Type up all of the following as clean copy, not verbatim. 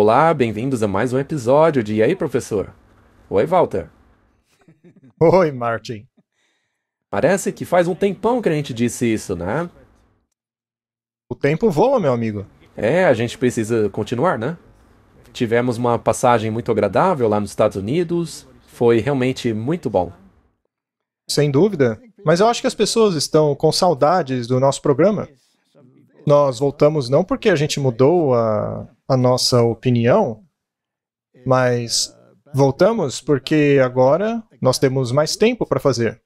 Olá, bem-vindos a mais um episódio de E aí, professor? Oi, Walter. Oi, Martin. Parece que faz um tempão que a gente disse isso, né? O tempo voa, meu amigo. A gente precisa continuar, né? Tivemos uma passagem muito agradável lá nos Estados Unidos. Foi realmente muito bom. Sem dúvida. Mas eu acho que as pessoas estão com saudades do nosso programa. Nós voltamos não porque a gente mudou a nossa opinião, mas voltamos porque agora nós temos mais tempo para fazer.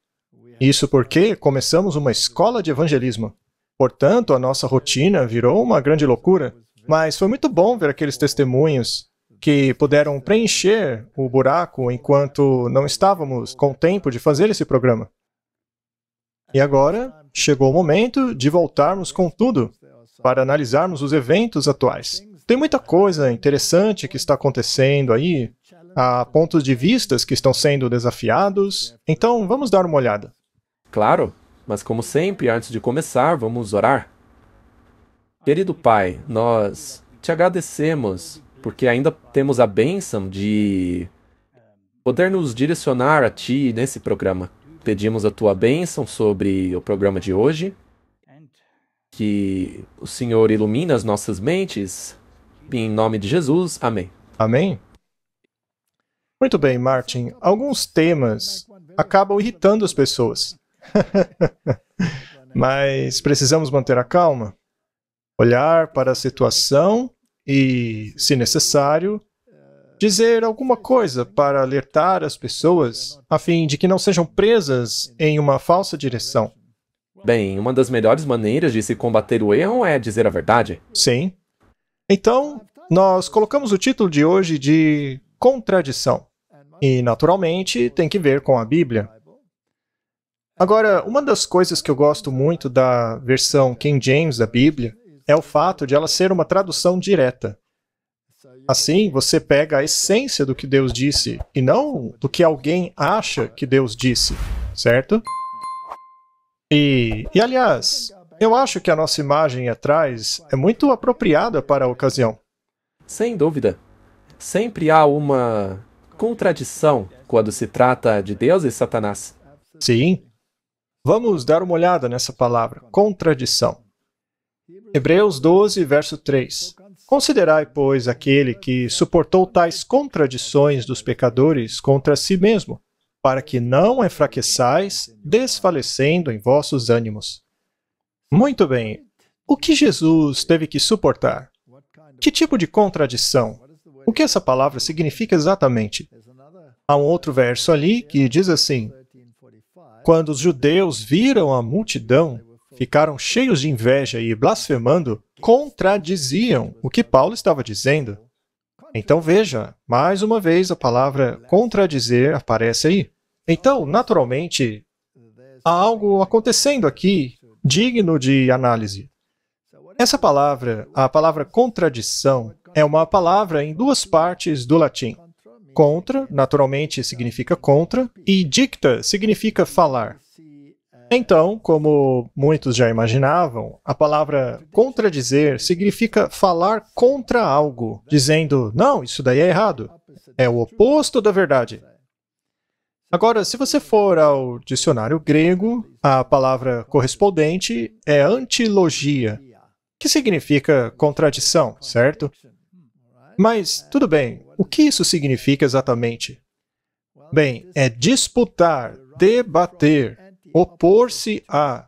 Isso porque começamos uma escola de evangelismo. Portanto, a nossa rotina virou uma grande loucura. Mas foi muito bom ver aqueles testemunhos que puderam preencher o buraco enquanto não estávamos com tempo de fazer esse programa. E agora chegou o momento de voltarmos com tudo para analisarmos os eventos atuais. Tem muita coisa interessante que está acontecendo aí, há pontos de vistas que estão sendo desafiados, então vamos dar uma olhada. Claro, mas como sempre, antes de começar, vamos orar. Querido Pai, nós te agradecemos porque ainda temos a bênção de poder nos direcionar a Ti nesse programa. Pedimos a Tua bênção sobre o programa de hoje, que o Senhor ilumine as nossas mentes, em nome de Jesus, amém. Amém? Muito bem, Martin. Alguns temas acabam irritando as pessoas. Mas precisamos manter a calma, olhar para a situação e, se necessário, dizer alguma coisa para alertar as pessoas, a fim de que não sejam presas em uma falsa direção. Bem, uma das melhores maneiras de se combater o erro é dizer a verdade. Sim. Então, nós colocamos o título de hoje de Contradição. E, naturalmente, tem que ver com a Bíblia. Agora, uma das coisas que eu gosto muito da versão King James da Bíblia é o fato de ela ser uma tradução direta. Assim, você pega a essência do que Deus disse e não do que alguém acha que Deus disse, certo? E aliás, eu acho que a nossa imagem atrás é muito apropriada para a ocasião. Sem dúvida. Sempre há uma contradição quando se trata de Deus e Satanás. Sim. Vamos dar uma olhada nessa palavra, contradição. Hebreus 12, verso 3. Considerai, pois, aquele que suportou tais contradições dos pecadores contra si mesmo, para que não enfraqueçais, desfalecendo em vossos ânimos. Muito bem. O que Jesus teve que suportar? Que tipo de contradição? O que essa palavra significa exatamente? Há um outro verso ali que diz assim: quando os judeus viram a multidão, ficaram cheios de inveja e, blasfemando, contradiziam o que Paulo estava dizendo. Então veja, mais uma vez a palavra contradizer aparece aí. Então, naturalmente, há algo acontecendo aqui digno de análise. Essa palavra, a palavra contradição, é uma palavra em duas partes do latim. Contra, naturalmente, significa contra, e dicta significa falar. Então, como muitos já imaginavam, a palavra contradizer significa falar contra algo, dizendo, não, isso daí é errado. É o oposto da verdade. Agora, se você for ao dicionário grego, a palavra correspondente é antilogia, que significa contradição, certo? Mas, tudo bem, o que isso significa exatamente? Bem, é disputar, debater, opor-se a,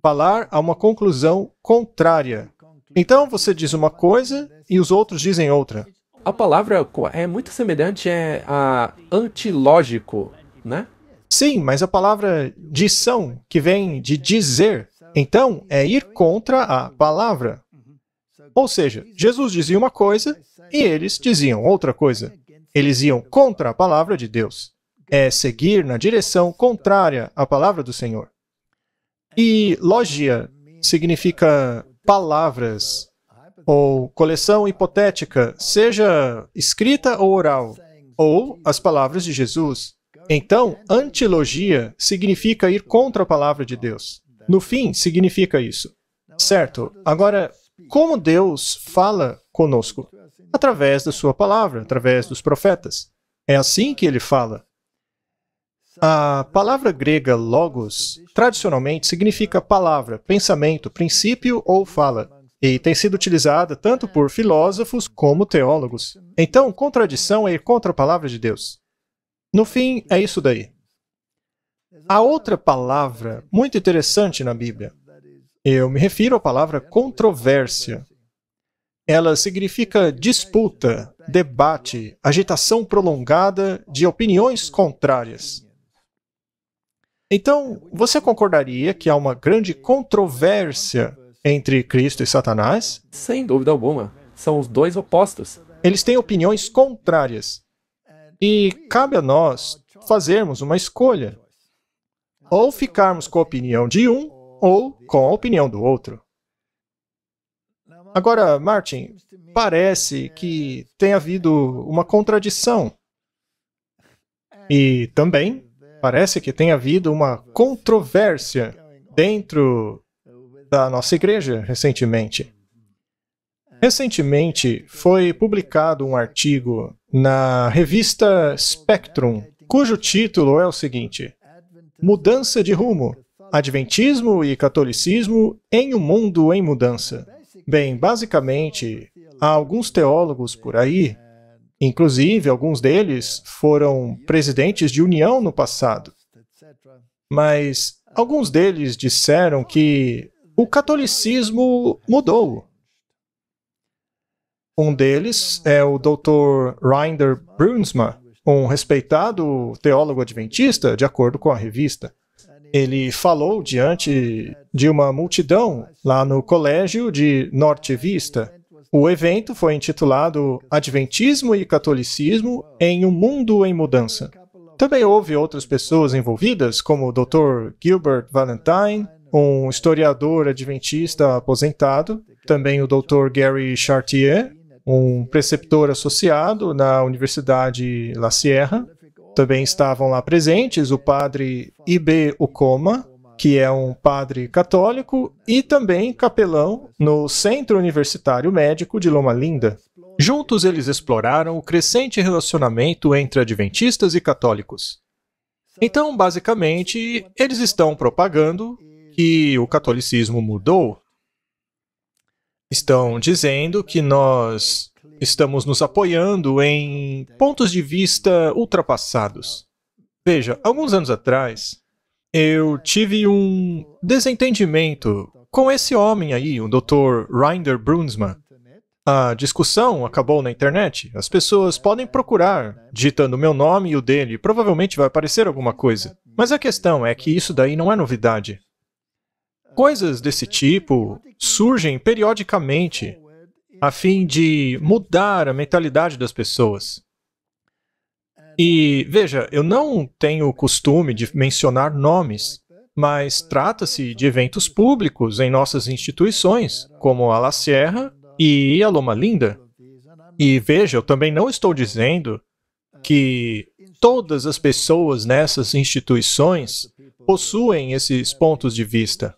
falar a uma conclusão contrária. Então, você diz uma coisa e os outros dizem outra. A palavra é muito semelhante a antilógico, né? Sim, mas a palavra dição, que vem de dizer, então é ir contra a palavra. Ou seja, Jesus dizia uma coisa e eles diziam outra coisa. Eles iam contra a palavra de Deus. É seguir na direção contrária à palavra do Senhor. E logia significa palavras, ou coleção hipotética, seja escrita ou oral, ou as palavras de Jesus. Então, antilogia significa ir contra a palavra de Deus. No fim, significa isso. Certo. Agora, como Deus fala conosco? através da sua palavra, através dos profetas. É assim que ele fala. A palavra grega logos, tradicionalmente, significa palavra, pensamento, princípio ou fala, e tem sido utilizada tanto por filósofos como teólogos. Então, contradição é ir contra a palavra de Deus. No fim, é isso daí. Há outra palavra muito interessante na Bíblia. Eu me refiro à palavra controvérsia. Ela significa disputa, debate, agitação prolongada de opiniões contrárias. Então, você concordaria que há uma grande controvérsia entre Cristo e Satanás? Sem dúvida alguma. São os dois opostos. Eles têm opiniões contrárias. E cabe a nós fazermos uma escolha. Ou ficarmos com a opinião de um, ou com a opinião do outro. Agora, Martin, parece que tem havido uma contradição. E também parece que tem havido uma controvérsia dentro da nossa igreja recentemente. Recentemente foi publicado um artigo na revista Spectrum, cujo título é o seguinte: Mudança de rumo, Adventismo e Catolicismo em um mundo em mudança. Bem, basicamente, há alguns teólogos por aí, inclusive alguns deles foram presidentes de união no passado, mas alguns deles disseram que o catolicismo mudou. Um deles é o Dr. Reinder Brunsma, um respeitado teólogo adventista, de acordo com a revista. Ele falou diante de uma multidão lá no colégio de Norte Vista. O evento foi intitulado Adventismo e Catolicismo em um Mundo em Mudança. Também houve outras pessoas envolvidas, como o Dr. Gilbert Valentine, um historiador adventista aposentado, também o Dr. Gary Chartier, um preceptor associado na Universidade La Sierra. Também estavam lá presentes o padre I.B. Ukoma, que é um padre católico e também capelão no Centro Universitário Médico de Loma Linda. Juntos eles exploraram o crescente relacionamento entre adventistas e católicos. Então, basicamente, eles estão propagando que o catolicismo mudou. Estão dizendo que nós estamos nos apoiando em pontos de vista ultrapassados. Veja, alguns anos atrás, eu tive um desentendimento com esse homem aí, o Dr. Reinder Brunsma. A discussão acabou na internet. As pessoas podem procurar, digitando o meu nome e o dele, provavelmente vai aparecer alguma coisa. Mas a questão é que isso daí não é novidade. Coisas desse tipo surgem periodicamente a fim de mudar a mentalidade das pessoas. E, veja, eu não tenho o costume de mencionar nomes, mas trata-se de eventos públicos em nossas instituições, como a La Sierra e a Loma Linda. E, veja, eu também não estou dizendo que todas as pessoas nessas instituições possuem esses pontos de vista.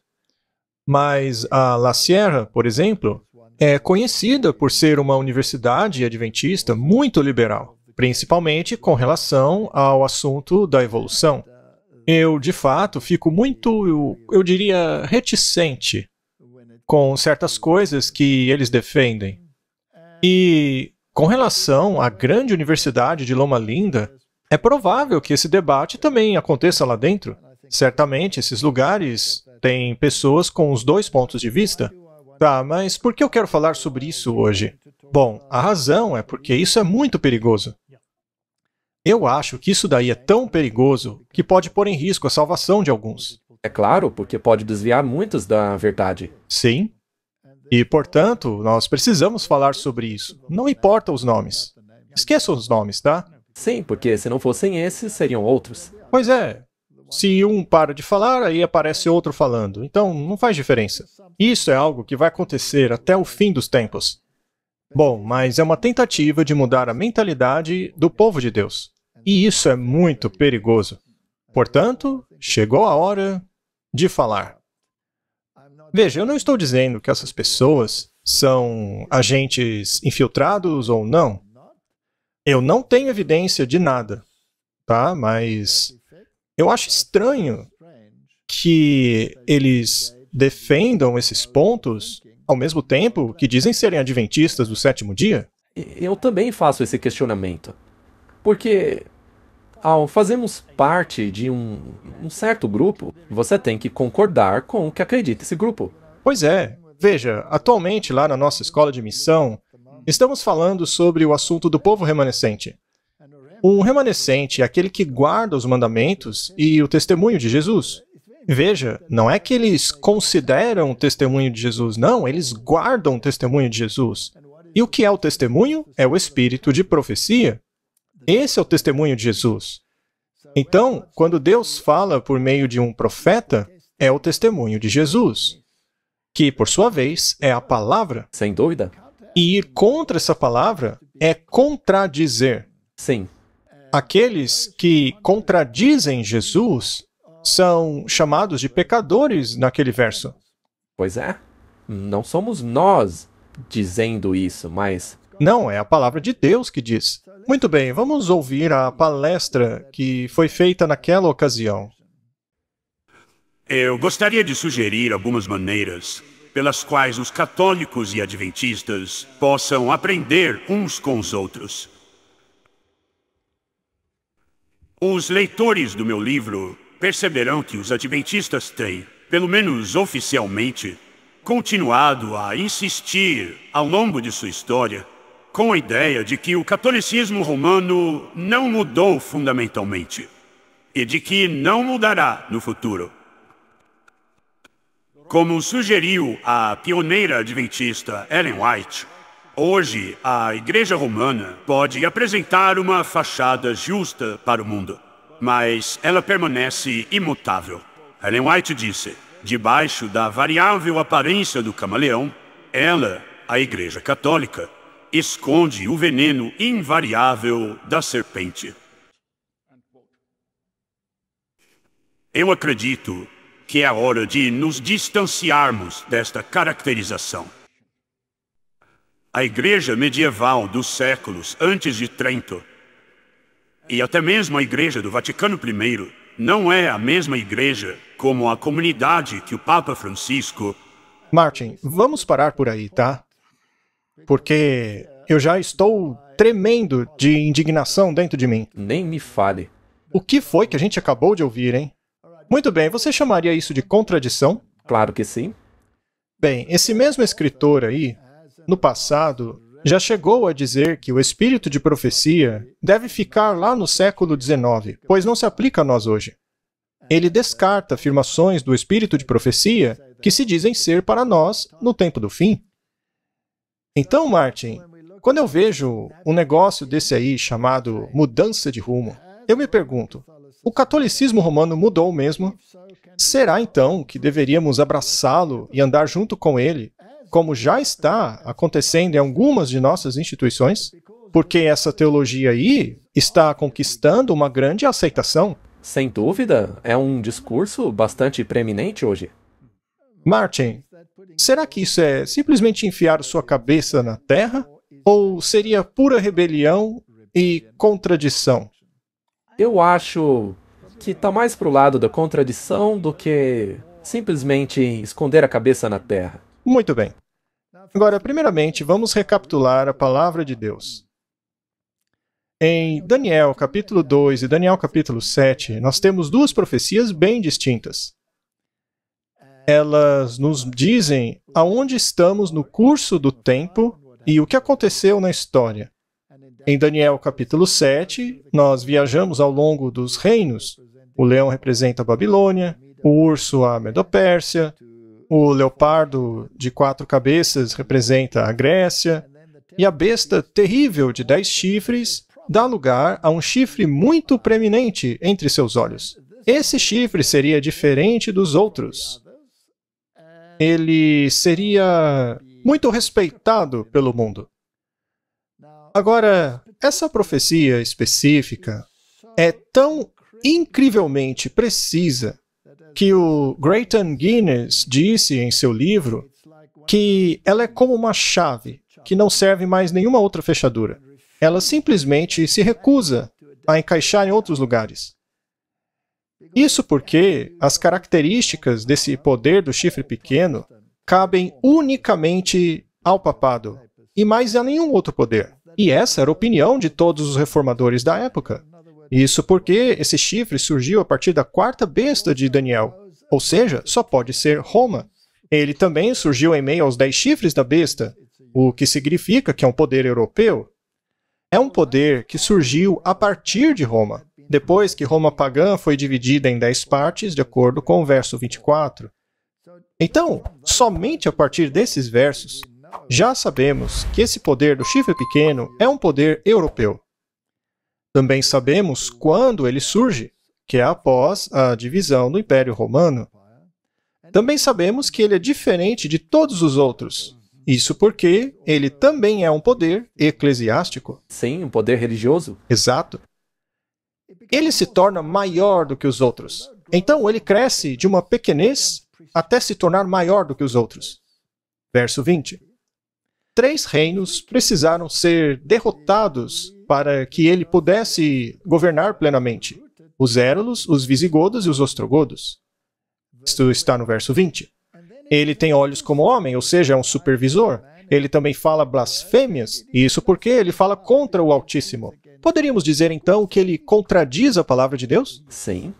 Mas a La Sierra, por exemplo, é conhecida por ser uma universidade adventista muito liberal, principalmente com relação ao assunto da evolução. Eu, de fato, fico muito, eu diria, reticente com certas coisas que eles defendem. E, com relação à grande universidade de Loma Linda, é provável que esse debate também aconteça lá dentro. Certamente, esses lugares têm pessoas com os dois pontos de vista. Tá, mas por que eu quero falar sobre isso hoje? Bom, a razão é porque isso é muito perigoso. Eu acho que isso daí é tão perigoso que pode pôr em risco a salvação de alguns. É claro, porque pode desviar muitos da verdade. Sim. E, portanto, nós precisamos falar sobre isso. Não importa os nomes. Esqueçam os nomes, tá? Sim, porque se não fossem esses, seriam outros. Pois é. Se um para de falar, aí aparece outro falando. Então, não faz diferença. Isso é algo que vai acontecer até o fim dos tempos. Bom, mas é uma tentativa de mudar a mentalidade do povo de Deus. E isso é muito perigoso. Portanto, chegou a hora de falar. Veja, eu não estou dizendo que essas pessoas são agentes infiltrados ou não? Eu não tenho evidência de nada, tá? Mas eu acho estranho que eles defendam esses pontos ao mesmo tempo que dizem serem adventistas do sétimo dia. Eu também faço esse questionamento. Porque ao fazermos parte de um certo grupo, você tem que concordar com o que acredita esse grupo. Pois é. Veja, atualmente lá na nossa escola de missão, estamos falando sobre o assunto do povo remanescente. Um remanescente é aquele que guarda os mandamentos e o testemunho de Jesus. Veja, não é que eles consideram o testemunho de Jesus, não, eles guardam o testemunho de Jesus. E o que é o testemunho? É o espírito de profecia. Esse é o testemunho de Jesus. Então, quando Deus fala por meio de um profeta, é o testemunho de Jesus, que, por sua vez, é a palavra. Sem dúvida? E ir contra essa palavra é contradizer. Sim. Aqueles que contradizem Jesus são chamados de pecadores naquele verso. Pois é. Não somos nós dizendo isso, mas Não, é a palavra de Deus que diz. Muito bem, vamos ouvir a palestra que foi feita naquela ocasião. Eu gostaria de sugerir algumas maneiras pelas quais os católicos e adventistas possam aprender uns com os outros. Os leitores do meu livro perceberão que os adventistas têm, pelo menos oficialmente, continuado a insistir ao longo de sua história com a ideia de que o catolicismo romano não mudou fundamentalmente e de que não mudará no futuro. Como sugeriu a pioneira adventista Ellen White, hoje a Igreja Romana pode apresentar uma fachada justa para o mundo, mas ela permanece imutável. Ellen White disse: debaixo da variável aparência do camaleão, ela, a Igreja Católica, esconde o veneno invariável da serpente. Eu acredito que é a hora de nos distanciarmos desta caracterização. A igreja medieval dos séculos antes de Trento, e até mesmo a igreja do Vaticano I, não é a mesma igreja como a comunidade que o Papa Francisco... Martin, vamos parar por aí, tá? Porque eu já estou tremendo de indignação dentro de mim. nem me fale. O que foi que a gente acabou de ouvir, hein? Muito bem, você chamaria isso de contradição? Claro que sim. Bem, esse mesmo escritor aí, no passado, já chegou a dizer que o espírito de profecia deve ficar lá no século XIX, pois não se aplica a nós hoje. Ele descarta afirmações do espírito de profecia que se dizem ser para nós no tempo do fim. Então, Martin, quando eu vejo um negócio desse aí chamado mudança de rumo, eu me pergunto, o catolicismo romano mudou mesmo? Será então que deveríamos abraçá-lo e andar junto com ele, como já está acontecendo em algumas de nossas instituições? Porque essa teologia aí está conquistando uma grande aceitação. Sem dúvida, é um discurso bastante preeminente hoje. Martin, será que isso é simplesmente enfiar sua cabeça na terra? Ou seria pura rebelião e contradição? Eu acho que tá mais pro lado da contradição do que simplesmente esconder a cabeça na terra. Muito bem. Agora, primeiramente, vamos recapitular a palavra de Deus. Em Daniel capítulo 2 e Daniel capítulo 7, nós temos duas profecias bem distintas. Elas nos dizem aonde estamos no curso do tempo e o que aconteceu na história. Em Daniel capítulo 7, nós viajamos ao longo dos reinos. O leão representa a Babilônia, o urso a Medopérsia, o leopardo de 4 cabeças representa a Grécia, e a besta terrível de 10 chifres dá lugar a um chifre muito preeminente entre seus olhos. Esse chifre seria diferente dos outros. Ele seria muito respeitado pelo mundo. Agora, essa profecia específica é tão incrivelmente precisa que o Grayton Guinness disse em seu livro que ela é como uma chave, que não serve mais nenhuma outra fechadura. Ela simplesmente se recusa a encaixar em outros lugares. Isso porque as características desse poder do chifre pequeno cabem unicamente ao papado e mais a nenhum outro poder. E essa era a opinião de todos os reformadores da época. Isso porque esse chifre surgiu a partir da quarta besta de Daniel, ou seja, só pode ser Roma. Ele também surgiu em meio aos 10 chifres da besta, o que significa que é um poder europeu. É um poder que surgiu a partir de Roma, depois que Roma pagã foi dividida em 10 partes, de acordo com o verso 24. Então, somente a partir desses versos, já sabemos que esse poder do chifre pequeno é um poder europeu. Também sabemos quando ele surge, que é após a divisão do Império Romano. Também sabemos que ele é diferente de todos os outros. Isso porque ele também é um poder eclesiástico. Sim, um poder religioso. Exato. Ele se torna maior do que os outros. Então ele cresce de uma pequenez até se tornar maior do que os outros. Verso 20. 3 reinos precisaram ser derrotados para que ele pudesse governar plenamente: os Érulos, os Visigodos e os Ostrogodos. Isto está no verso 20. Ele tem olhos como homem, ou seja, é um supervisor. Ele também fala blasfêmias, e isso porque ele fala contra o Altíssimo. Poderíamos dizer então que ele contradiz a palavra de Deus? Sim.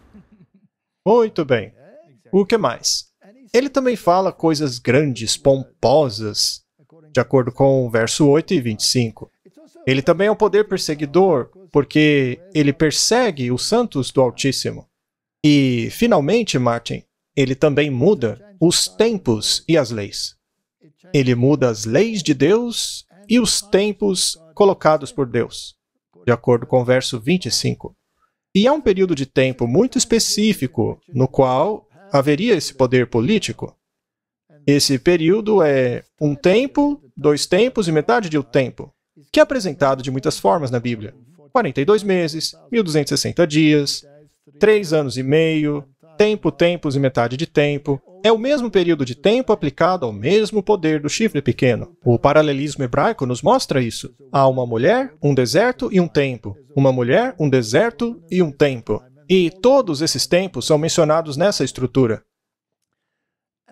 Muito bem. O que mais? Ele também fala coisas grandes, pomposas, de acordo com o verso 8 e 25. Ele também é um poder perseguidor, porque ele persegue os santos do Altíssimo. E, finalmente, Martin, ele também muda os tempos e as leis. Ele muda as leis de Deus e os tempos colocados por Deus, de acordo com o verso 25. E há um período de tempo muito específico no qual haveria esse poder político. Esse período é um tempo, 2 tempos e metade de um tempo, que é apresentado de muitas formas na Bíblia. 42 meses, 1260 dias, 3 anos e meio, tempo, tempos e metade de tempo. É o mesmo período de tempo aplicado ao mesmo poder do chifre pequeno. O paralelismo hebraico nos mostra isso. Há uma mulher, um deserto e um tempo. Uma mulher, um deserto e um tempo. E todos esses tempos são mencionados nessa estrutura.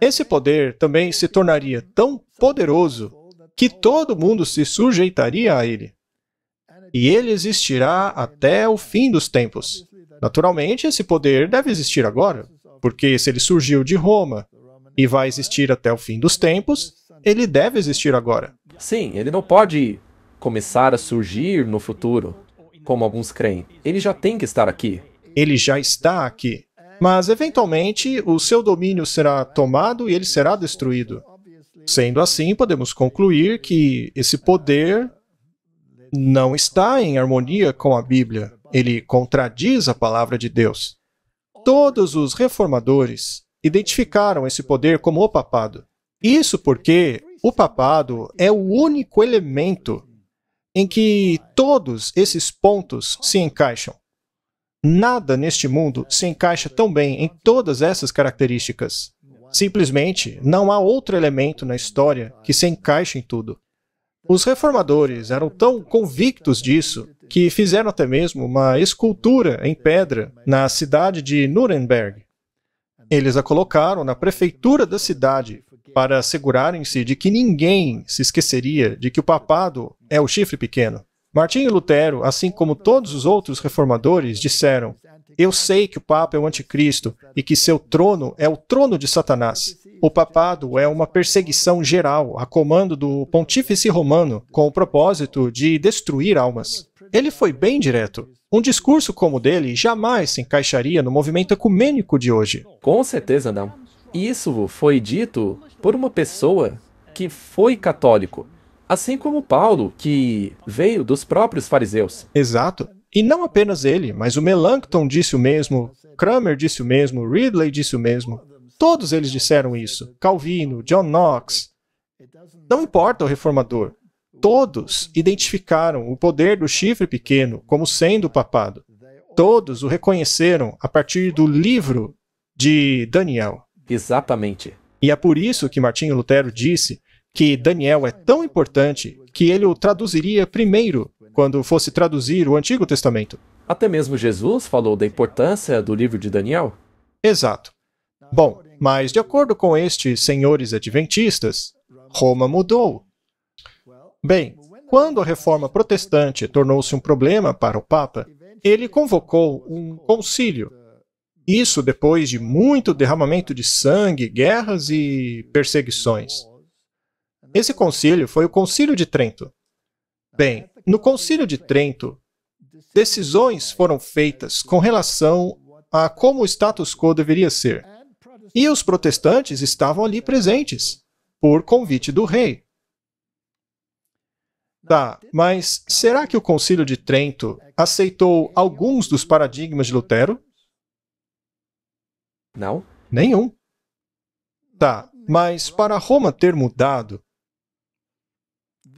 Esse poder também se tornaria tão poderoso que todo mundo se sujeitaria a ele. E ele existirá até o fim dos tempos. Naturalmente, esse poder deve existir agora, porque se ele surgiu de Roma e vai existir até o fim dos tempos, ele deve existir agora. Sim, ele não pode começar a surgir no futuro, como alguns creem. Ele já tem que estar aqui. Ele já está aqui. Mas, eventualmente, o seu domínio será tomado e ele será destruído. Sendo assim, podemos concluir que esse poder não está em harmonia com a Bíblia. Ele contradiz a palavra de Deus. Todos os reformadores identificaram esse poder como o papado. Isso porque o papado é o único elemento em que todos esses pontos se encaixam. Nada neste mundo se encaixa tão bem em todas essas características. Simplesmente, não há outro elemento na história que se encaixe em tudo. Os reformadores eram tão convictos disso que fizeram até mesmo uma escultura em pedra na cidade de Nuremberg. Eles a colocaram na prefeitura da cidade para assegurarem-se de que ninguém se esqueceria de que o papado é o chifre pequeno. Martinho Lutero, assim como todos os outros reformadores, disseram: eu sei que o Papa é o anticristo e que seu trono é o trono de Satanás. O papado é uma perseguição geral a comando do pontífice romano com o propósito de destruir almas. Ele foi bem direto. Um discurso como o dele jamais se encaixaria no movimento ecumênico de hoje. Com certeza não. Isso foi dito por uma pessoa que foi católico, assim como Paulo, que veio dos próprios fariseus. Exato. E não apenas ele, mas o Melanchthon disse o mesmo, Cranmer disse o mesmo, Ridley disse o mesmo. Todos eles disseram isso. Calvino, John Knox. Não importa o reformador. Todos identificaram o poder do chifre pequeno como sendo o papado. Todos o reconheceram a partir do livro de Daniel. Exatamente. E é por isso que Martinho Lutero disse que Daniel é tão importante que ele o traduziria primeiro quando fosse traduzir o Antigo Testamento. Até mesmo Jesus falou da importância do livro de Daniel? Exato. Bom, mas de acordo com estes senhores adventistas, Roma mudou. Bem, quando a reforma protestante tornou-se um problema para o Papa, ele convocou um concílio. Isso depois de muito derramamento de sangue, guerras e perseguições. Esse concílio foi o Concílio de Trento. Bem, no Concílio de Trento, decisões foram feitas com relação a como o status quo deveria ser. E os protestantes estavam ali presentes, por convite do rei. Tá, mas será que o Concílio de Trento aceitou alguns dos paradigmas de Lutero? Não? Nenhum. Tá, mas para Roma ter mudado,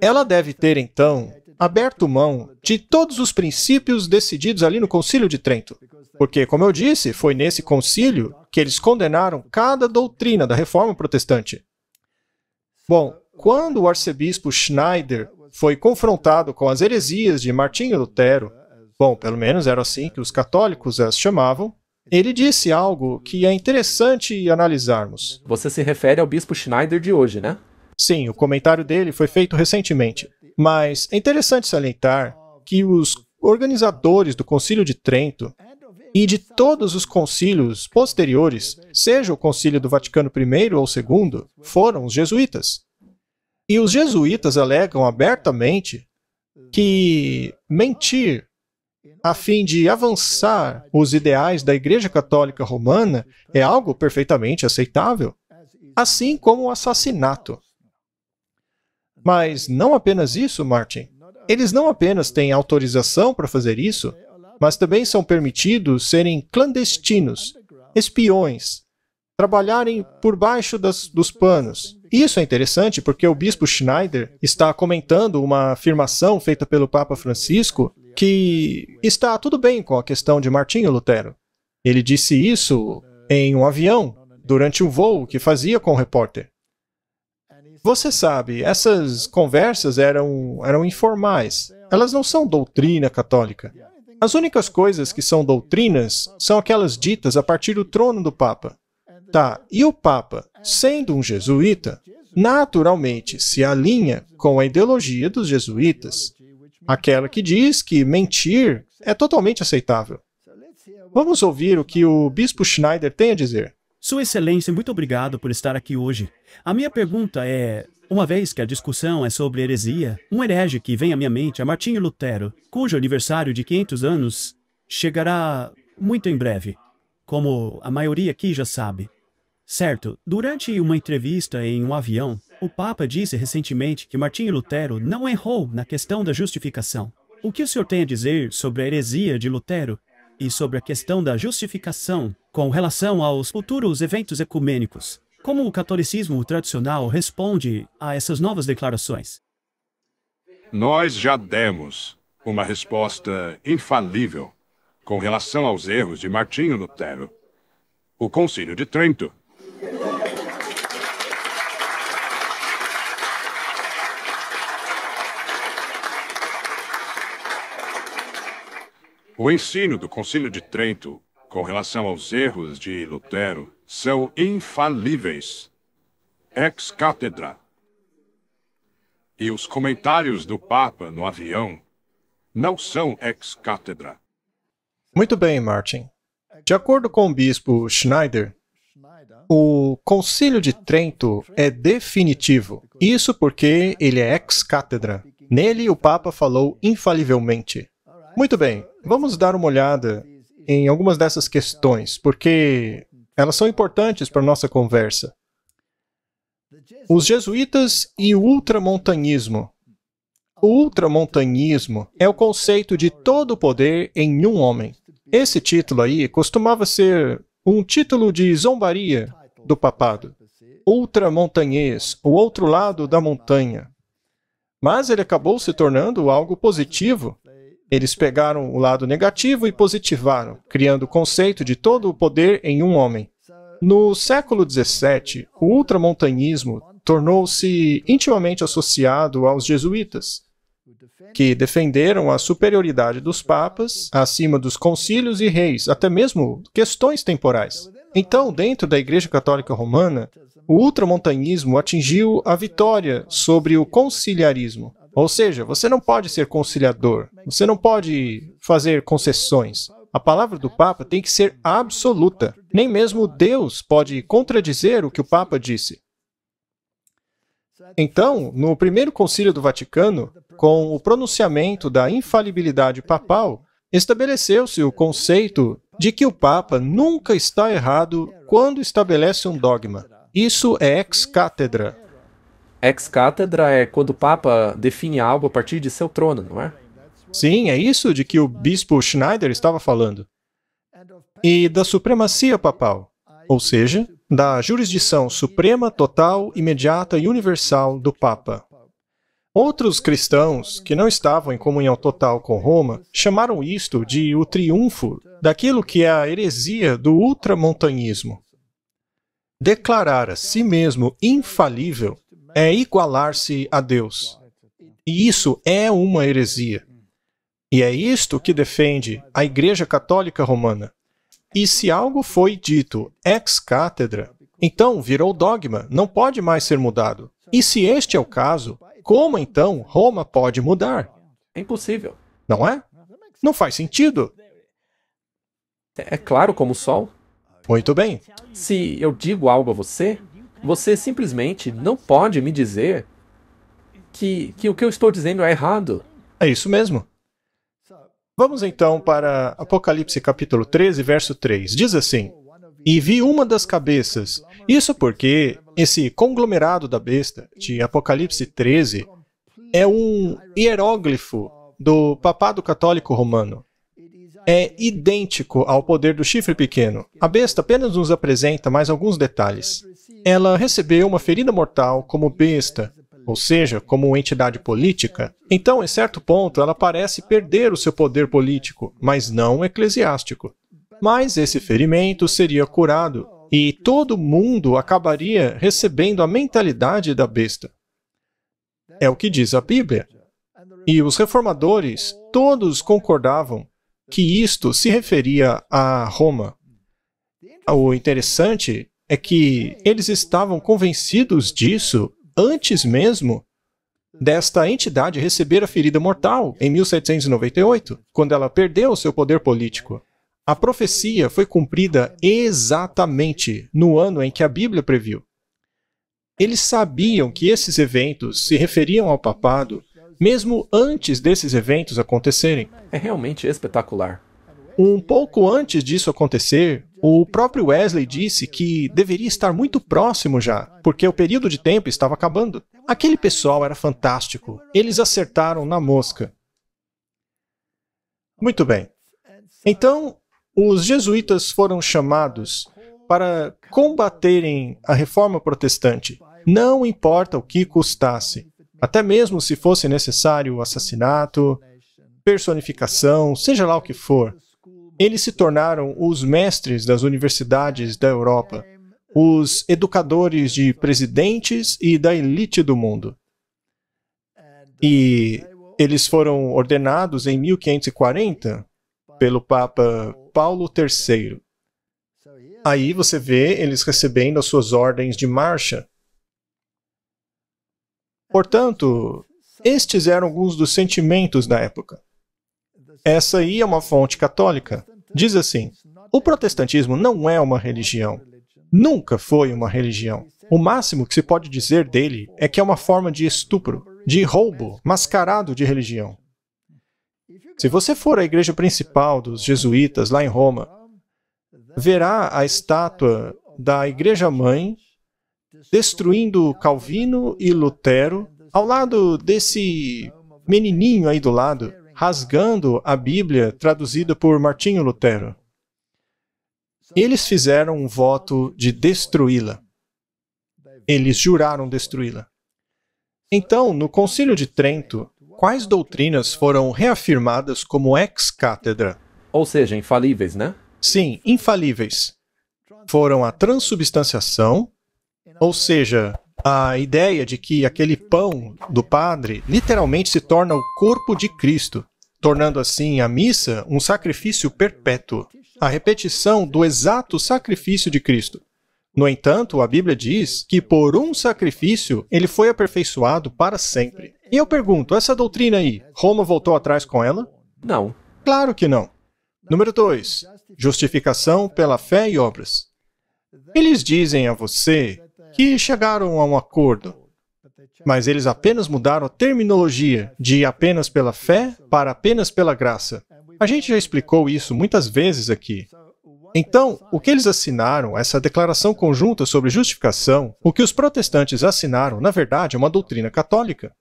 ela deve ter, então, aberto mão de todos os princípios decididos ali no Concílio de Trento. Porque, como eu disse, foi nesse concílio que eles condenaram cada doutrina da Reforma Protestante. Bom, quando o arcebispo Schneider foi confrontado com as heresias de Martinho Lutero, bom, pelo menos era assim que os católicos as chamavam, ele disse algo que é interessante analisarmos. Você se refere ao bispo Schneider de hoje, né? Sim, o comentário dele foi feito recentemente. Mas é interessante salientar que os organizadores do Concílio de Trento e de todos os concílios posteriores, seja o Concílio do Vaticano I ou II, foram os jesuítas. E os jesuítas alegam abertamente que mentir a fim de avançar os ideais da Igreja Católica Romana é algo perfeitamente aceitável, assim como o assassinato. Mas não apenas isso, Martin. Eles não apenas têm autorização para fazer isso, mas também são permitidos serem clandestinos, espiões, trabalharem por baixo dos panos. Isso é interessante porque o bispo Schneider está comentando uma afirmação feita pelo Papa Francisco que está tudo bem com a questão de Martinho Lutero. Ele disse isso em um avião, durante um voo que fazia com o repórter. Você sabe, essas conversas eram informais. Elas não são doutrina católica. As únicas coisas que são doutrinas são aquelas ditas a partir do trono do Papa. Tá, e o Papa, sendo um jesuíta, naturalmente se alinha com a ideologia dos jesuítas, aquela que diz que mentir é totalmente aceitável. Vamos ouvir o que o bispo Schneider tem a dizer. Sua Excelência, muito obrigado por estar aqui hoje. A minha pergunta é, uma vez que a discussão é sobre heresia, um herege que vem à minha mente é Martinho Lutero, cujo aniversário de 500 anos chegará muito em breve, como a maioria aqui já sabe. Certo, durante uma entrevista em um avião, o Papa disse recentemente que Martinho Lutero não errou na questão da justificação. O que o senhor tem a dizer sobre a heresia de Lutero e sobre a questão da justificação com relação aos futuros eventos ecumênicos? Como o catolicismo tradicional responde a essas novas declarações? Nós já demos uma resposta infalível com relação aos erros de Martinho Lutero. O Concílio de Trento. O ensino do Concílio de Trento com relação aos erros de Lutero são infalíveis, ex cátedra. E os comentários do Papa no avião não são ex cátedra. Muito bem, Martin. De acordo com o bispo Schneider, o Concílio de Trento é definitivo. Isso porque ele é ex cátedra. Nele, o Papa falou infalivelmente. Muito bem, vamos dar uma olhada em algumas dessas questões, porque elas são importantes para a nossa conversa. Os jesuítas e o ultramontanismo. O ultramontanismo é o conceito de todo o poder em um homem. Esse título aí costumava ser um título de zombaria do papado. Ultramontanhês, o outro lado da montanha. Mas ele acabou se tornando algo positivo. Eles pegaram o lado negativo e positivaram, criando o conceito de todo o poder em um homem. No século XVII, o ultramontanismo tornou-se intimamente associado aos jesuítas, que defenderam a superioridade dos papas acima dos concílios e reis, até mesmo questões temporais. Então, dentro da Igreja Católica Romana, o ultramontanismo atingiu a vitória sobre o conciliarismo. Ou seja, você não pode ser conciliador, você não pode fazer concessões. A palavra do Papa tem que ser absoluta. Nem mesmo Deus pode contradizer o que o Papa disse. Então, no primeiro concílio do Vaticano, com o pronunciamento da infalibilidade papal, estabeleceu-se o conceito de que o Papa nunca está errado quando estabelece um dogma. Isso é ex cátedra. Ex cátedra é quando o Papa define algo a partir de seu trono, não é? Sim, é isso de que o bispo Schneider estava falando. E da supremacia papal, ou seja, da jurisdição suprema, total, imediata e universal do Papa. Outros cristãos, que não estavam em comunhão total com Roma, chamaram isto de o triunfo daquilo que é a heresia do ultramontanismo. Declarar a si mesmo infalível é igualar-se a Deus. E isso é uma heresia. E é isto que defende a Igreja Católica Romana. E se algo foi dito ex cátedra, então virou dogma, não pode mais ser mudado. E se este é o caso, como então Roma pode mudar? É impossível. Não é? Não faz sentido. É claro como o sol. Muito bem. Se eu digo algo a você, você simplesmente não pode me dizer que o que eu estou dizendo é errado. É isso mesmo. Vamos então para Apocalipse capítulo 13, verso 3. Diz assim: E vi uma das cabeças. Isso porque esse conglomerado da besta, de Apocalipse 13, é um hieróglifo do papado católico romano. É idêntico ao poder do chifre pequeno. A besta apenas nos apresenta mais alguns detalhes. Ela recebeu uma ferida mortal como besta, ou seja, como entidade política. Então, em certo ponto, ela parece perder o seu poder político, mas não eclesiástico. Mas esse ferimento seria curado, e todo mundo acabaria recebendo a mentalidade da besta. É o que diz a Bíblia. E os reformadores todos concordavam que isto se referia a Roma. O interessante é que eles estavam convencidos disso antes mesmo desta entidade receber a ferida mortal, em 1798, quando ela perdeu o seu poder político. A profecia foi cumprida exatamente no ano em que a Bíblia previu. Eles sabiam que esses eventos se referiam ao papado, mesmo antes desses eventos acontecerem. É realmente espetacular. Um pouco antes disso acontecer, o próprio Wesley disse que deveria estar muito próximo já, porque o período de tempo estava acabando. Aquele pessoal era fantástico. Eles acertaram na mosca. Muito bem. Então, os jesuítas foram chamados para combaterem a reforma protestante, não importa o que custasse, até mesmo se fosse necessário assassinato, personificação, seja lá o que for. Eles se tornaram os mestres das universidades da Europa, os educadores de presidentes e da elite do mundo. E eles foram ordenados em 1540 pelo Papa Paulo III. Aí você vê eles recebendo as suas ordens de marcha. Portanto, estes eram alguns dos sentimentos da época. Essa aí é uma fonte católica. Diz assim: o protestantismo não é uma religião. Nunca foi uma religião. O máximo que se pode dizer dele é que é uma forma de estupro, de roubo, mascarado de religião. Se você for à igreja principal dos jesuítas lá em Roma, verá a estátua da Igreja-mãe destruindo Calvino e Lutero, ao lado desse menininho aí do lado, rasgando a Bíblia traduzida por Martinho Lutero. Eles fizeram um voto de destruí-la. Eles juraram destruí-la. Então, no Concílio de Trento, quais doutrinas foram reafirmadas como ex cátedra? Ou seja, infalíveis, né? Sim, infalíveis. Foram a transubstanciação, ou seja, A ideia de que aquele pão do padre literalmente se torna o corpo de Cristo, tornando assim a missa um sacrifício perpétuo, a repetição do exato sacrifício de Cristo. No entanto, a Bíblia diz que por um sacrifício ele foi aperfeiçoado para sempre. E eu pergunto, essa doutrina aí, Roma voltou atrás com ela? Não. Claro que não. Número 2. Justificação pela fé e obras. Eles dizem a você que chegaram a um acordo, mas eles apenas mudaram a terminologia de apenas pela fé para apenas pela graça. A gente já explicou isso muitas vezes aqui. Então, o que eles assinaram, essa declaração conjunta sobre justificação, o que os protestantes assinaram, na verdade, é uma doutrina católica.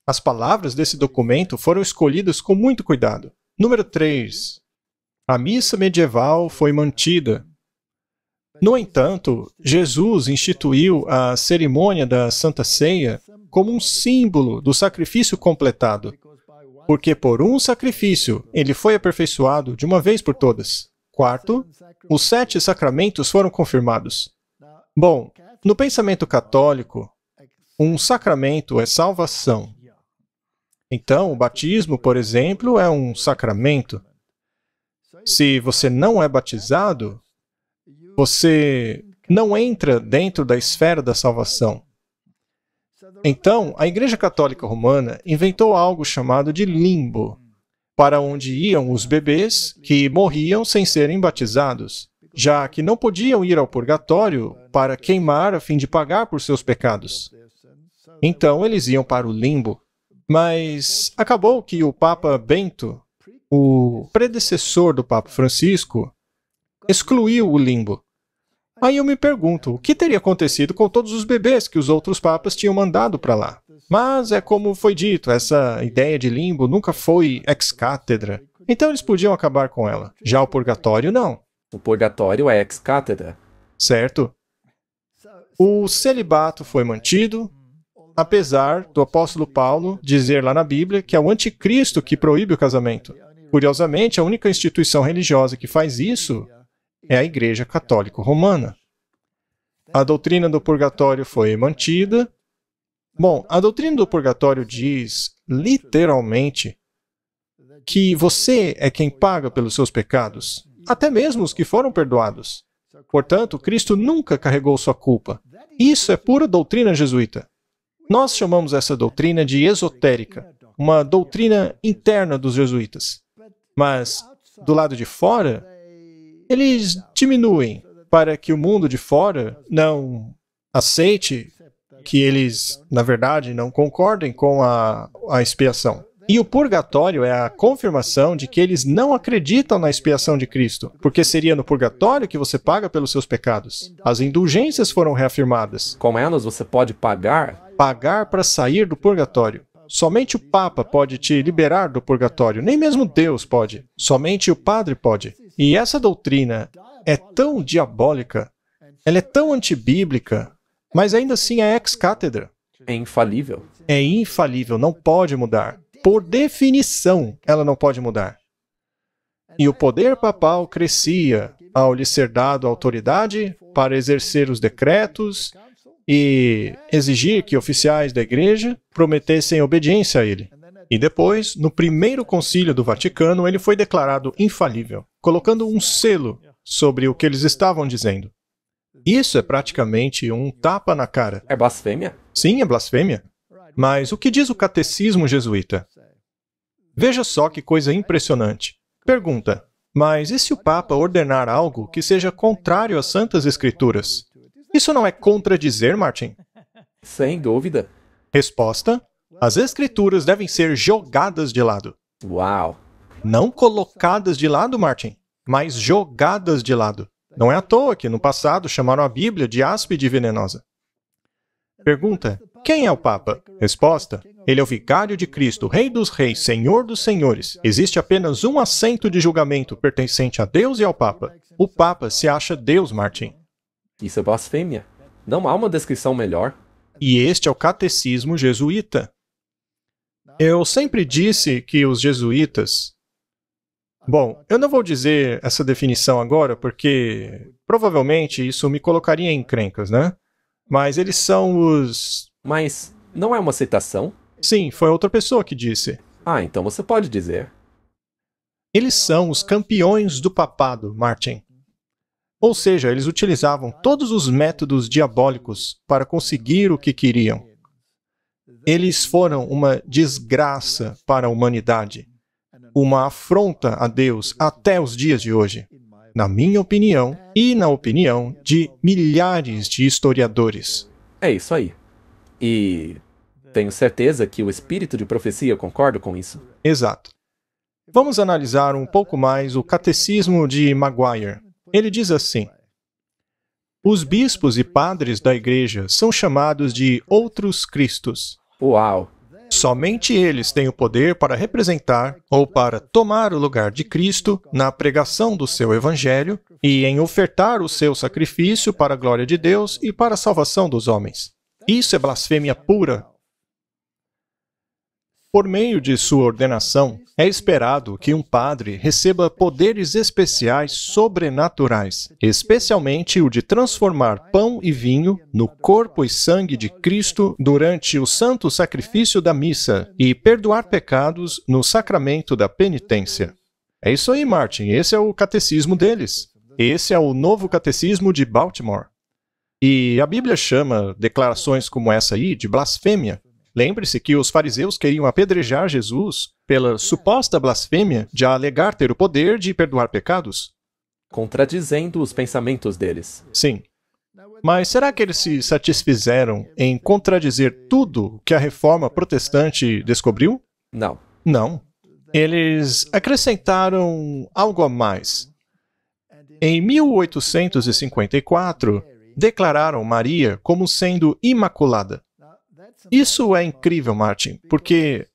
As palavras desse documento foram escolhidas com muito cuidado. Número 3. A missa medieval foi mantida. No entanto, Jesus instituiu a cerimônia da Santa Ceia como um símbolo do sacrifício completado, porque por um sacrifício ele foi aperfeiçoado de uma vez por todas. Quarto, os 7 sacramentos foram confirmados. Bom, no pensamento católico, um sacramento é salvação. Então, o batismo, por exemplo, é um sacramento. Se você não é batizado, você não entra dentro da esfera da salvação. Então, a Igreja Católica Romana inventou algo chamado de limbo, para onde iam os bebês que morriam sem serem batizados, já que não podiam ir ao purgatório para queimar a fim de pagar por seus pecados. Então, eles iam para o limbo. Mas acabou que o Papa Bento, o predecessor do Papa Francisco, excluiu o limbo. Aí eu me pergunto, o que teria acontecido com todos os bebês que os outros papas tinham mandado para lá? Mas é como foi dito, essa ideia de limbo nunca foi ex cátedra. Então eles podiam acabar com ela. Já o purgatório, não. O purgatório é ex cátedra. Certo? O celibato foi mantido, apesar do apóstolo Paulo dizer lá na Bíblia que é o anticristo que proíbe o casamento. Curiosamente, a única instituição religiosa que faz isso é a Igreja Católica Romana. A doutrina do purgatório foi mantida. Bom, a doutrina do purgatório diz, literalmente, que você é quem paga pelos seus pecados, até mesmo os que foram perdoados. Portanto, Cristo nunca carregou sua culpa. Isso é pura doutrina jesuíta. Nós chamamos essa doutrina de esotérica, uma doutrina interna dos jesuítas. Mas, do lado de fora, eles diminuem para que o mundo de fora não aceite que eles, na verdade, não concordem com a expiação. E o purgatório é a confirmação de que eles não acreditam na expiação de Cristo, porque seria no purgatório que você paga pelos seus pecados. As indulgências foram reafirmadas. Com elas você pode pagar? Pagar para sair do purgatório. Somente o Papa pode te liberar do purgatório, nem mesmo Deus pode. Somente o Padre pode. E essa doutrina é tão diabólica, ela é tão antibíblica, mas ainda assim é ex cátedra. É infalível. É infalível, não pode mudar. Por definição, ela não pode mudar. E o poder papal crescia ao lhe ser dado autoridade para exercer os decretos e exigir que oficiais da igreja prometessem obediência a ele. E depois, no primeiro concílio do Vaticano, ele foi declarado infalível, colocando um selo sobre o que eles estavam dizendo. Isso é praticamente um tapa na cara. É blasfêmia? Sim, é blasfêmia. Mas o que diz o catecismo jesuíta? Veja só que coisa impressionante. Pergunta, mas e se o Papa ordenar algo que seja contrário às Santas Escrituras? Isso não é contradizer, Martin? Sem dúvida. Resposta, as Escrituras devem ser jogadas de lado. Uau! Não colocadas de lado, Martin, mas jogadas de lado. Não é à toa que, no passado, chamaram a Bíblia de áspide e venenosa. Pergunta, quem é o Papa? Resposta, ele é o vigário de Cristo, Rei dos Reis, Senhor dos Senhores. Existe apenas um assento de julgamento pertencente a Deus e ao Papa. O Papa se acha Deus, Martin. Isso é blasfêmia. Não há uma descrição melhor. E este é o catecismo jesuíta. Eu sempre disse que os jesuítas... Bom, eu não vou dizer essa definição agora, porque provavelmente isso me colocaria em encrencas, né? Mas eles são os... Mas não é uma citação? Sim, foi outra pessoa que disse. Ah, então você pode dizer. Eles são os campeões do papado, Martin. Ou seja, eles utilizavam todos os métodos diabólicos para conseguir o que queriam. Eles foram uma desgraça para a humanidade, uma afronta a Deus até os dias de hoje, na minha opinião e na opinião de milhares de historiadores. É isso aí. E tenho certeza que o espírito de profecia concorda com isso. Exato. Vamos analisar um pouco mais o Catecismo de Maguire. Ele diz assim: os bispos e padres da Igreja são chamados de outros Cristos. Uau! Somente eles têm o poder para representar ou para tomar o lugar de Cristo na pregação do seu Evangelho e em ofertar o seu sacrifício para a glória de Deus e para a salvação dos homens. Isso é blasfêmia pura. Por meio de sua ordenação, é esperado que um padre receba poderes especiais sobrenaturais, especialmente o de transformar pão e vinho no corpo e sangue de Cristo durante o santo sacrifício da missa e perdoar pecados no sacramento da penitência. É isso aí, Martin. Esse é o catecismo deles. Esse é o novo catecismo de Baltimore. E a Bíblia chama declarações como essa aí de blasfêmia. Lembre-se que os fariseus queriam apedrejar Jesus pela suposta blasfêmia de alegar ter o poder de perdoar pecados. Contradizendo os pensamentos deles. Sim. Mas será que eles se satisfizeram em contradizer tudo que a reforma protestante descobriu? Não. Não. Eles acrescentaram algo a mais. Em 1854, declararam Maria como sendo imaculada. Isso é incrível, Martin, porque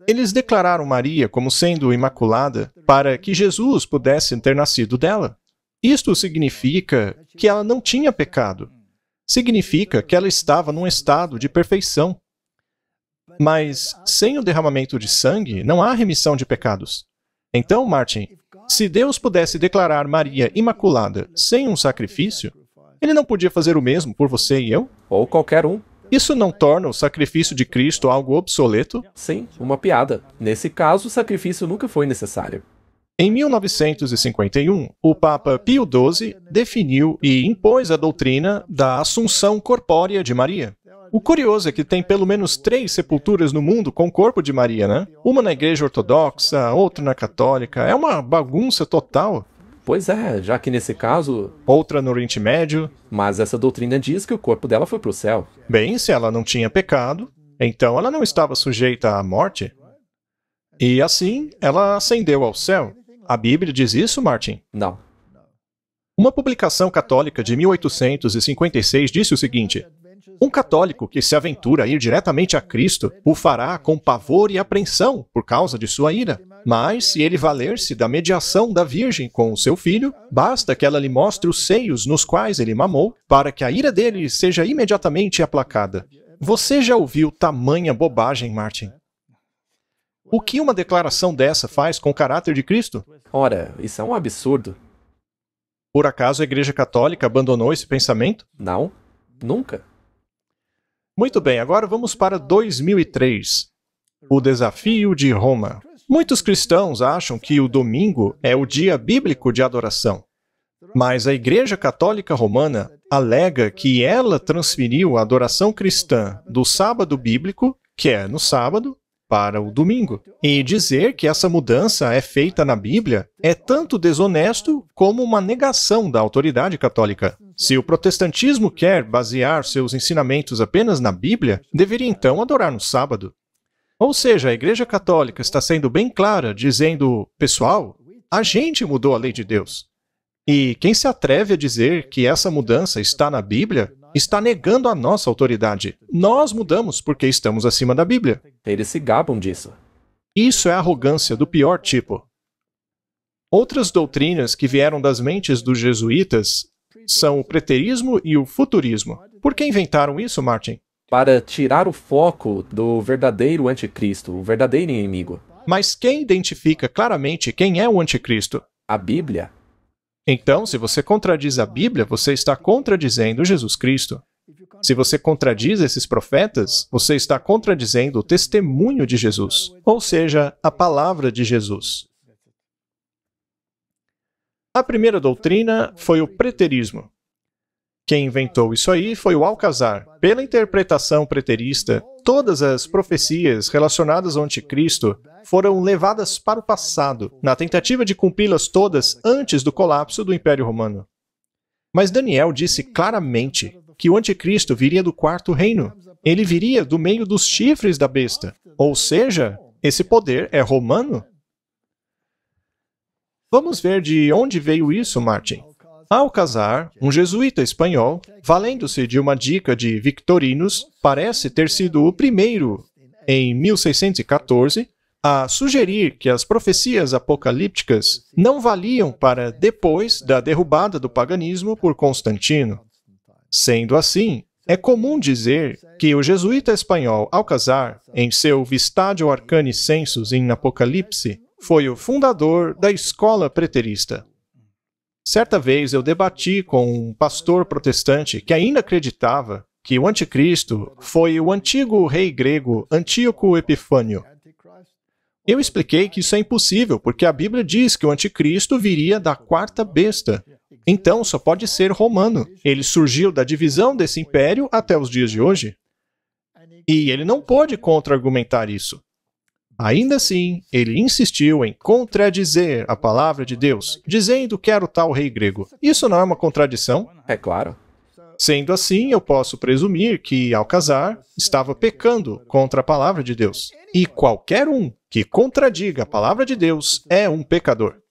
eles declararam Maria como sendo imaculada para que Jesus pudesse ter nascido dela. Isto significa que ela não tinha pecado. Significa que ela estava num estado de perfeição. Mas sem o derramamento de sangue, não há remissão de pecados. Então, Martin, se Deus pudesse declarar Maria imaculada sem um sacrifício, Ele não podia fazer o mesmo por você e eu? Ou qualquer um. Isso não torna o sacrifício de Cristo algo obsoleto? Sim, uma piada. Nesse caso, o sacrifício nunca foi necessário. Em 1951, o Papa Pio XII definiu e impôs a doutrina da Assunção Corpórea de Maria. O curioso é que tem pelo menos 3 sepulturas no mundo com o corpo de Maria, né? Uma na Igreja Ortodoxa, outra na Católica. É uma bagunça total. Pois é, já que nesse caso... Outra no Oriente Médio. Mas essa doutrina diz que o corpo dela foi para o céu. Bem, se ela não tinha pecado, então ela não estava sujeita à morte. E assim, ela ascendeu ao céu. A Bíblia diz isso, Martin? Não. Uma publicação católica de 1856 disse o seguinte: um católico que se aventura a ir diretamente a Cristo o fará com pavor e apreensão por causa de sua ira. Mas, se ele valer-se da mediação da Virgem com o seu filho, basta que ela lhe mostre os seios nos quais ele mamou, para que a ira dele seja imediatamente aplacada. Você já ouviu tamanha bobagem, Martin? O que uma declaração dessa faz com o caráter de Cristo? Ora, isso é um absurdo. Por acaso a Igreja Católica abandonou esse pensamento? Não, nunca. Muito bem, agora vamos para 2003. O desafio de Roma. Muitos cristãos acham que o domingo é o dia bíblico de adoração. Mas a Igreja Católica Romana alega que ela transferiu a adoração cristã do sábado bíblico, que é no sábado, para o domingo. E dizer que essa mudança é feita na Bíblia é tanto desonesto como uma negação da autoridade católica. Se o protestantismo quer basear seus ensinamentos apenas na Bíblia, deveria então adorar no sábado. Ou seja, a Igreja Católica está sendo bem clara, dizendo: pessoal, a gente mudou a lei de Deus. E quem se atreve a dizer que essa mudança está na Bíblia, está negando a nossa autoridade. Nós mudamos porque estamos acima da Bíblia. Eles se gabam disso. Isso é arrogância do pior tipo. Outras doutrinas que vieram das mentes dos jesuítas são o preterismo e o futurismo. Por que inventaram isso, Martin? Para tirar o foco do verdadeiro anticristo, o verdadeiro inimigo. Mas quem identifica claramente quem é o anticristo? A Bíblia. Então, se você contradiz a Bíblia, você está contradizendo Jesus Cristo. Se você contradiz esses profetas, você está contradizendo o testemunho de Jesus, ou seja, a palavra de Jesus. A primeira doutrina foi o preterismo. Quem inventou isso aí foi o Alcazar. Pela interpretação preterista, todas as profecias relacionadas ao anticristo foram levadas para o passado, na tentativa de cumpri-las todas antes do colapso do Império Romano. Mas Daniel disse claramente que o anticristo viria do quarto reino. Ele viria do meio dos chifres da besta. Ou seja, esse poder é romano? Vamos ver de onde veio isso, Martin. Alcazar, um jesuíta espanhol, valendo-se de uma dica de Victorinos, parece ter sido o primeiro, em 1614, a sugerir que as profecias apocalípticas não valiam para depois da derrubada do paganismo por Constantino. Sendo assim, é comum dizer que o jesuíta espanhol Alcazar, em seu Vistatio Arcani Sensus in Apocalipse, foi o fundador da escola preterista. Certa vez eu debati com um pastor protestante que ainda acreditava que o anticristo foi o antigo rei grego Antíoco Epifânio. Eu expliquei que isso é impossível, porque a Bíblia diz que o anticristo viria da quarta besta. Então só pode ser romano. Ele surgiu da divisão desse império até os dias de hoje. E ele não pôde contra-argumentar isso. Ainda assim, ele insistiu em contradizer a palavra de Deus, dizendo que era o tal rei grego. Isso não é uma contradição? É claro. Sendo assim, eu posso presumir que Alcazar estava pecando contra a palavra de Deus. E qualquer um que contradiga a palavra de Deus é um pecador.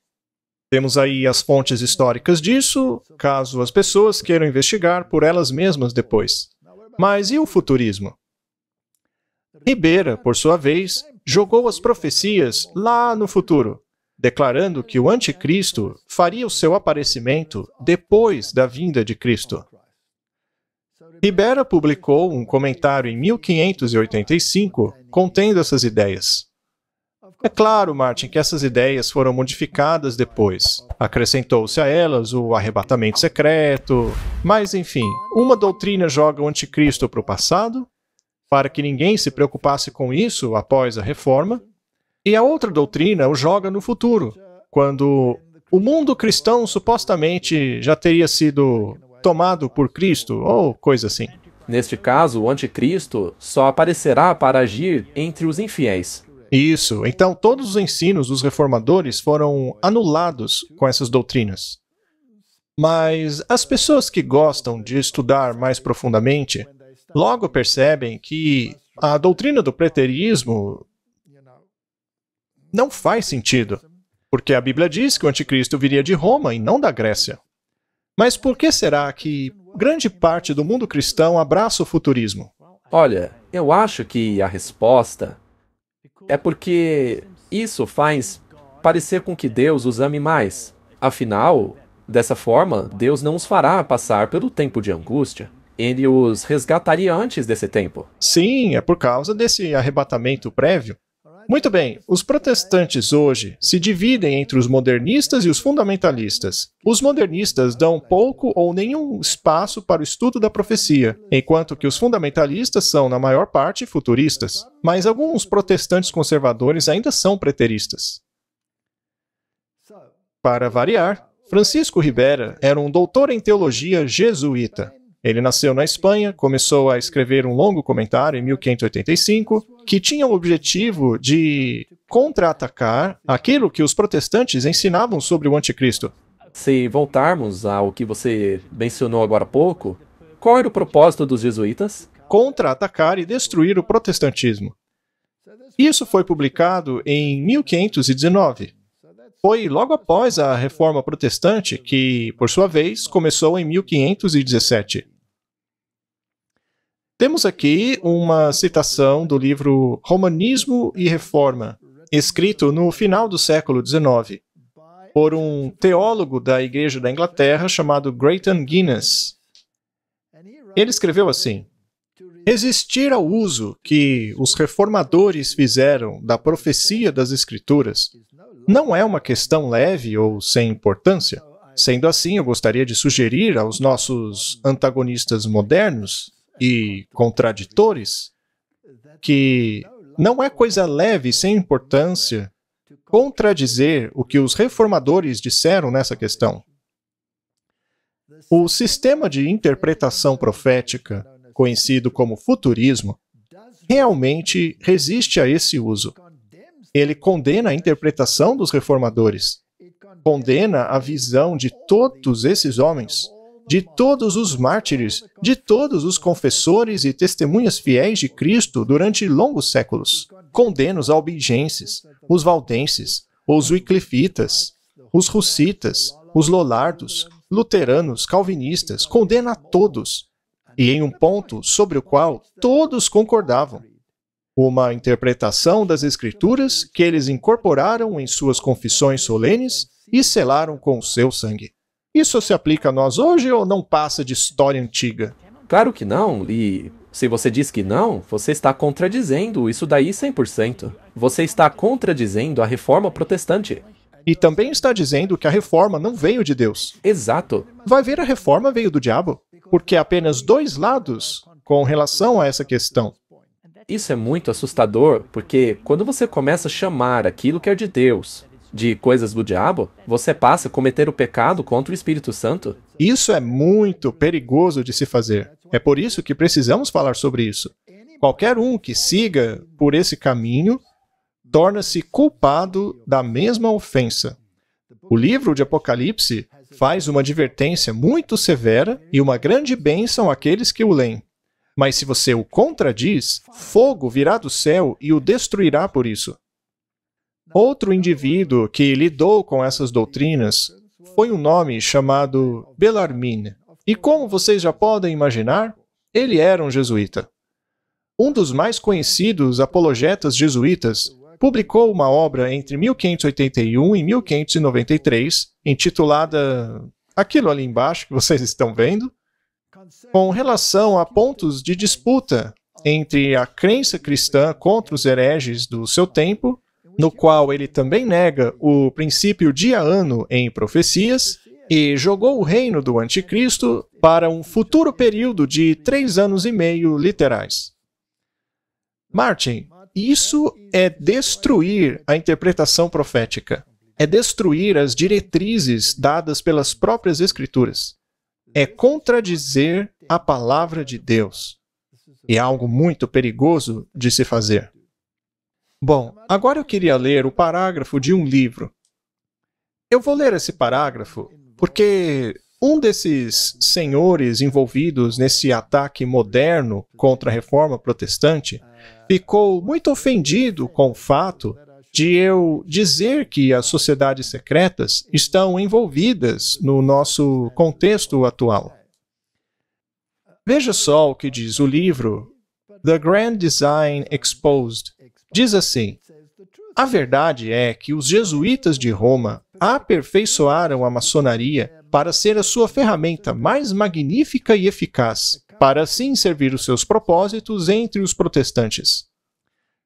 Temos aí as fontes históricas disso, caso as pessoas queiram investigar por elas mesmas depois. Mas e o futurismo? Ribera, por sua vez, jogou as profecias lá no futuro, declarando que o anticristo faria o seu aparecimento depois da vinda de Cristo. Ribera publicou um comentário em 1585 contendo essas ideias. É claro, Martin, que essas ideias foram modificadas depois. Acrescentou-se a elas o arrebatamento secreto, mas enfim, uma doutrina joga o anticristo para o passado, para que ninguém se preocupasse com isso após a reforma, e a outra doutrina o joga no futuro, quando o mundo cristão supostamente já teria sido tomado por Cristo, ou coisa assim. Neste caso, o anticristo só aparecerá para agir entre os infiéis. Isso, então todos os ensinos dos reformadores foram anulados com essas doutrinas. Mas as pessoas que gostam de estudar mais profundamente logo percebem que a doutrina do preterismo não faz sentido, porque a Bíblia diz que o anticristo viria de Roma e não da Grécia. Mas por que será que grande parte do mundo cristão abraça o futurismo? Olha, eu acho que a resposta é porque isso faz parecer com que Deus os ame mais. Afinal, dessa forma, Deus não os fará passar pelo tempo de angústia. Ele os resgataria antes desse tempo. Sim, é por causa desse arrebatamento prévio. Muito bem, os protestantes hoje se dividem entre os modernistas e os fundamentalistas. Os modernistas dão pouco ou nenhum espaço para o estudo da profecia, enquanto que os fundamentalistas são, na maior parte, futuristas. Mas alguns protestantes conservadores ainda são preteristas. Para variar, Francisco Ribera era um doutor em teologia jesuíta. Ele nasceu na Espanha, começou a escrever um longo comentário em 1585, que tinha o objetivo de contra-atacar aquilo que os protestantes ensinavam sobre o anticristo. Se voltarmos ao que você mencionou agora há pouco, qual era o propósito dos jesuítas? Contra-atacar e destruir o protestantismo. Isso foi publicado em 1519. Foi logo após a Reforma Protestante, que, por sua vez, começou em 1517. Temos aqui uma citação do livro Romanismo e Reforma, escrito no final do século XIX, por um teólogo da Igreja da Inglaterra chamado Grayton Guinness. Ele escreveu assim: resistir ao uso que os reformadores fizeram da profecia das Escrituras não é uma questão leve ou sem importância. Sendo assim, eu gostaria de sugerir aos nossos antagonistas modernos e contraditores que não é coisa leve e sem importância contradizer o que os reformadores disseram nessa questão. O sistema de interpretação profética, conhecido como futurismo, realmente resiste a esse uso. Ele condena a interpretação dos reformadores, condena a visão de todos esses homens, de todos os mártires, de todos os confessores e testemunhas fiéis de Cristo durante longos séculos. Condena os albigenses, os valdenses, os wyclifitas, os russitas, os lollardos, luteranos, calvinistas, condena a todos, e em um ponto sobre o qual todos concordavam. Uma interpretação das Escrituras que eles incorporaram em suas confissões solenes e selaram com o seu sangue. Isso se aplica a nós hoje ou não passa de história antiga? Claro que não, e se você diz que não, você está contradizendo isso daí 100%. Você está contradizendo a reforma protestante. E também está dizendo que a reforma não veio de Deus. Exato. Vai ver, a reforma veio do diabo, porque há apenas dois lados com relação a essa questão. Isso é muito assustador, porque quando você começa a chamar aquilo que é de Deus de coisas do diabo, você passa a cometer o pecado contra o Espírito Santo. Isso é muito perigoso de se fazer. É por isso que precisamos falar sobre isso. Qualquer um que siga por esse caminho torna-se culpado da mesma ofensa. O livro de Apocalipse faz uma advertência muito severa e uma grande bênção àqueles que o leem. Mas se você o contradiz, fogo virá do céu e o destruirá por isso. Outro indivíduo que lidou com essas doutrinas foi um nome chamado Bellarmine. E como vocês já podem imaginar, ele era um jesuíta. Um dos mais conhecidos apologetas jesuítas publicou uma obra entre 1581 e 1593, intitulada aquilo ali embaixo que vocês estão vendo, com relação a pontos de disputa entre a crença cristã contra os hereges do seu tempo, no qual ele também nega o princípio dia-ano em profecias e jogou o reino do anticristo para um futuro período de 3 anos e meio literais. Martin, isso é destruir a interpretação profética. É destruir as diretrizes dadas pelas próprias Escrituras. É contradizer a palavra de Deus. E é algo muito perigoso de se fazer. Bom, agora eu queria ler o parágrafo de um livro. Eu vou ler esse parágrafo porque um desses senhores envolvidos nesse ataque moderno contra a reforma protestante ficou muito ofendido com o fato de eu dizer que as sociedades secretas estão envolvidas no nosso contexto atual. Veja só o que diz o livro The Grand Design Exposed. Diz assim: a verdade é que os jesuítas de Roma aperfeiçoaram a maçonaria para ser a sua ferramenta mais magnífica e eficaz, para assim servir os seus propósitos entre os protestantes.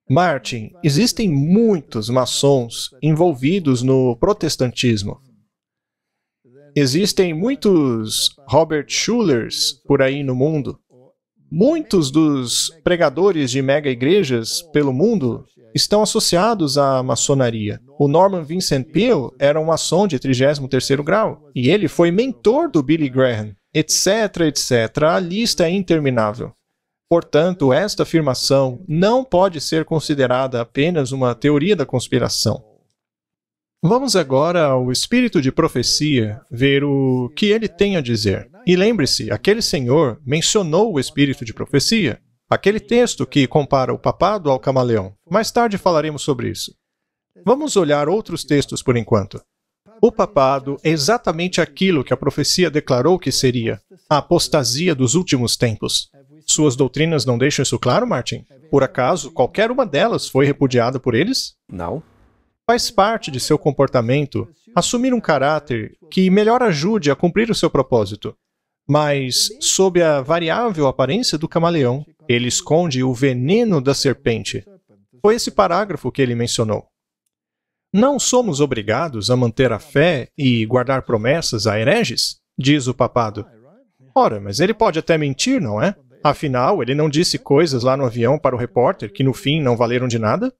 Martin, existem muitos maçons envolvidos no protestantismo. Existem muitos Robert Schullers por aí no mundo. Muitos dos pregadores de mega-igrejas pelo mundo estão associados à maçonaria. O Norman Vincent Peale era um maçom de 33º grau, e ele foi mentor do Billy Graham, etc, etc. A lista é interminável. Portanto, esta afirmação não pode ser considerada apenas uma teoria da conspiração. Vamos agora ao espírito de profecia, ver o que ele tem a dizer. E lembre-se, aquele senhor mencionou o espírito de profecia. Aquele texto que compara o papado ao camaleão. Mais tarde falaremos sobre isso. Vamos olhar outros textos por enquanto. O papado é exatamente aquilo que a profecia declarou que seria: a apostasia dos últimos tempos. Suas doutrinas não deixam isso claro, Martin? Por acaso, qualquer uma delas foi repudiada por eles? Não. Faz parte de seu comportamento assumir um caráter que melhor ajude a cumprir o seu propósito. Mas, sob a variável aparência do camaleão, ele esconde o veneno da serpente. Foi esse parágrafo que ele mencionou. Não somos obrigados a manter a fé e guardar promessas a hereges, diz o papado. Ora, mas ele pode até mentir, não é? Afinal, ele não disse coisas lá no avião para o repórter que no fim não valeram de nada?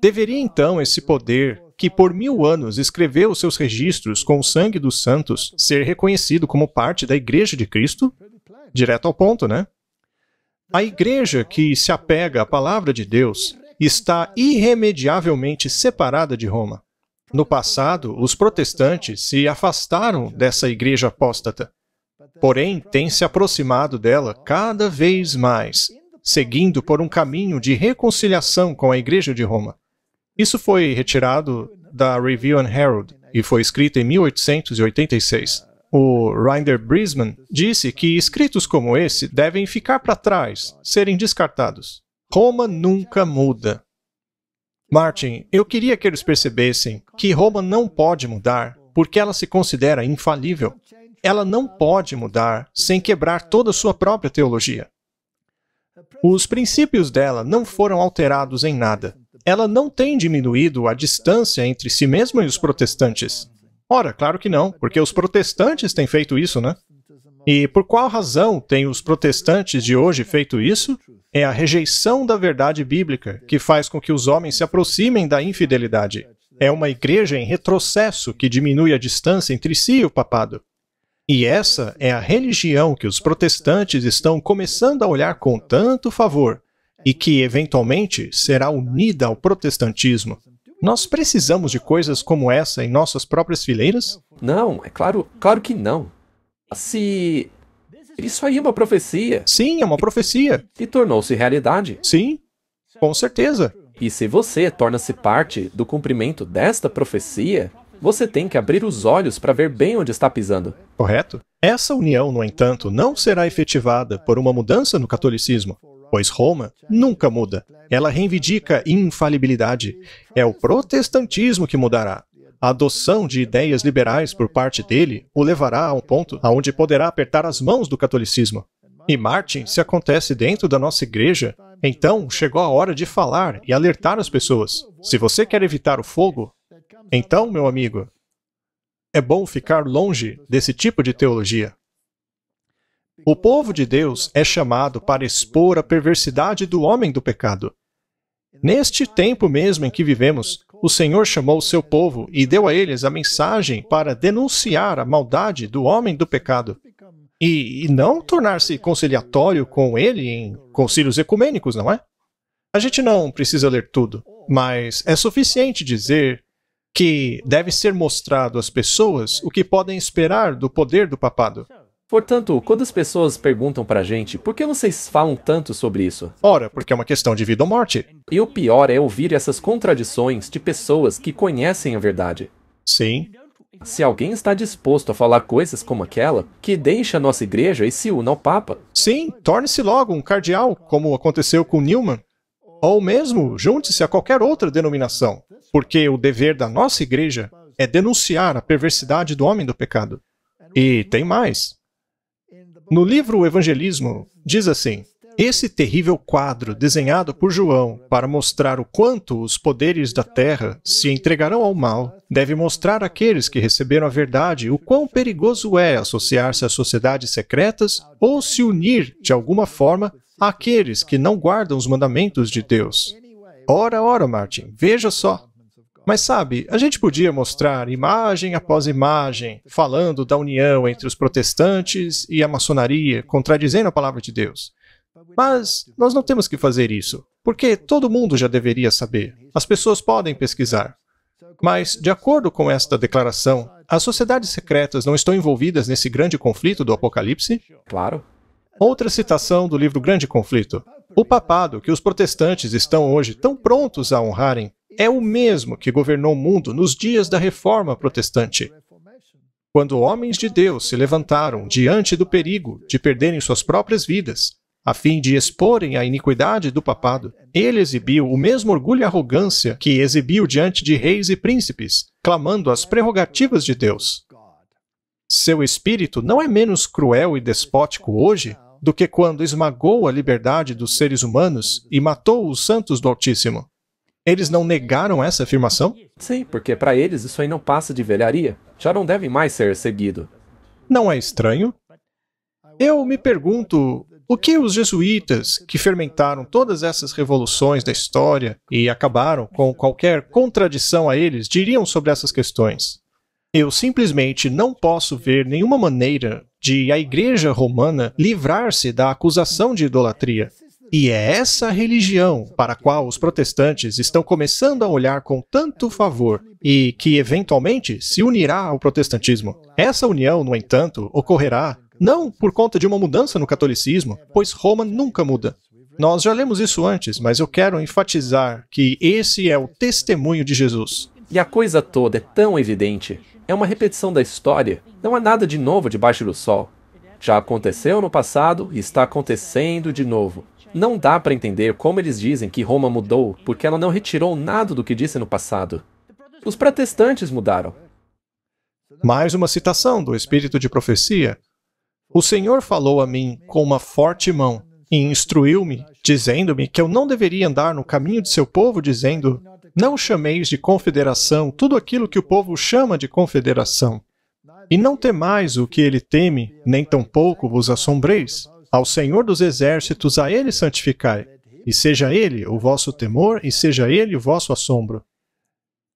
Deveria então esse poder, que por 1000 anos escreveu os seus registros com o sangue dos santos, ser reconhecido como parte da Igreja de Cristo? Direto ao ponto, né? A Igreja que se apega à palavra de Deus está irremediavelmente separada de Roma. No passado, os protestantes se afastaram dessa Igreja apóstata, porém têm se aproximado dela cada vez mais, seguindo por um caminho de reconciliação com a Igreja de Roma. Isso foi retirado da Review and Herald e foi escrito em 1886. O Ryder Brisman disse que escritos como esse devem ficar para trás, serem descartados. Roma nunca muda. Martin, eu queria que eles percebessem que Roma não pode mudar porque ela se considera infalível. Ela não pode mudar sem quebrar toda a sua própria teologia. Os princípios dela não foram alterados em nada. Ela não tem diminuído a distância entre si mesma e os protestantes. Ora, claro que não, porque os protestantes têm feito isso, né? E por qual razão têm os protestantes de hoje feito isso? É a rejeição da verdade bíblica que faz com que os homens se aproximem da infidelidade. É uma igreja em retrocesso que diminui a distância entre si e o papado. E essa é a religião que os protestantes estão começando a olhar com tanto favor e que, eventualmente, será unida ao protestantismo. Nós precisamos de coisas como essa em nossas próprias fileiras? Não, é claro que não. Se... Isso aí é uma profecia. Sim, é uma profecia. E tornou-se realidade. Sim, com certeza. E se você torna-se parte do cumprimento desta profecia, você tem que abrir os olhos para ver bem onde está pisando. Correto? Essa união, no entanto, não será efetivada por uma mudança no catolicismo, pois Roma nunca muda. Ela reivindica infalibilidade. É o protestantismo que mudará. A adoção de ideias liberais por parte dele o levará a um ponto onde poderá apertar as mãos do catolicismo. E Martin, se acontece dentro da nossa igreja, então chegou a hora de falar e alertar as pessoas. Se você quer evitar o fogo, então, meu amigo, é bom ficar longe desse tipo de teologia. O povo de Deus é chamado para expor a perversidade do homem do pecado. Neste tempo mesmo em que vivemos, o Senhor chamou o seu povo e deu a eles a mensagem para denunciar a maldade do homem do pecado. E não tornar-se conciliatório com ele em concílios ecumênicos, não é? A gente não precisa ler tudo, mas é suficiente dizer que deve ser mostrado às pessoas o que podem esperar do poder do papado. Portanto, quando as pessoas perguntam pra gente, por que vocês falam tanto sobre isso? Ora, porque é uma questão de vida ou morte. E o pior é ouvir essas contradições de pessoas que conhecem a verdade. Sim. Se alguém está disposto a falar coisas como aquela, que deixe a nossa igreja e se una ao Papa. Sim, torne-se logo um cardeal, como aconteceu com Newman. Ou mesmo, junte-se a qualquer outra denominação, porque o dever da nossa igreja é denunciar a perversidade do homem do pecado. E tem mais. No livro O Evangelismo, diz assim: esse terrível quadro desenhado por João para mostrar o quanto os poderes da terra se entregarão ao mal, deve mostrar àqueles que receberam a verdade o quão perigoso é associar-se a sociedades secretas ou se unir, de alguma forma, àqueles que não guardam os mandamentos de Deus. Ora, Martin, veja só. Mas sabe, a gente podia mostrar imagem após imagem, falando da união entre os protestantes e a maçonaria, contradizendo a palavra de Deus. Mas nós não temos que fazer isso, porque todo mundo já deveria saber. As pessoas podem pesquisar. Mas, de acordo com esta declaração, as sociedades secretas não estão envolvidas nesse grande conflito do Apocalipse? Claro. Outra citação do livro Grande Conflito. O papado que os protestantes estão hoje tão prontos a honrarem é o mesmo que governou o mundo nos dias da Reforma Protestante. Quando homens de Deus se levantaram diante do perigo de perderem suas próprias vidas, a fim de exporem a iniquidade do papado, ele exibiu o mesmo orgulho e arrogância que exibiu diante de reis e príncipes, clamando as prerrogativas de Deus. Seu espírito não é menos cruel e despótico hoje do que quando esmagou a liberdade dos seres humanos e matou os santos do Altíssimo. Eles não negaram essa afirmação? Sim, porque para eles isso aí não passa de velharia. Já não deve mais ser seguido. Não é estranho? Eu me pergunto, o que os jesuítas, que fermentaram todas essas revoluções da história e acabaram com qualquer contradição a eles, diriam sobre essas questões? Eu simplesmente não posso ver nenhuma maneira de a Igreja Romana livrar-se da acusação de idolatria. E é essa religião para a qual os protestantes estão começando a olhar com tanto favor e que, eventualmente, se unirá ao protestantismo. Essa união, no entanto, ocorrerá não por conta de uma mudança no catolicismo, pois Roma nunca muda. Nós já lemos isso antes, mas eu quero enfatizar que esse é o testemunho de Jesus. E a coisa toda é tão evidente. É uma repetição da história. Não há nada de novo debaixo do sol. Já aconteceu no passado e está acontecendo de novo. Não dá para entender como eles dizem que Roma mudou, porque ela não retirou nada do que disse no passado. Os protestantes mudaram. Mais uma citação do Espírito de Profecia. O Senhor falou a mim com uma forte mão e instruiu-me, dizendo-me que eu não deveria andar no caminho de seu povo, dizendo: não chameis de confederação tudo aquilo que o povo chama de confederação. E não temais o que ele teme, nem tampouco vos assombreis. Ao Senhor dos Exércitos, a Ele santificai, e seja Ele o vosso temor, e seja Ele o vosso assombro.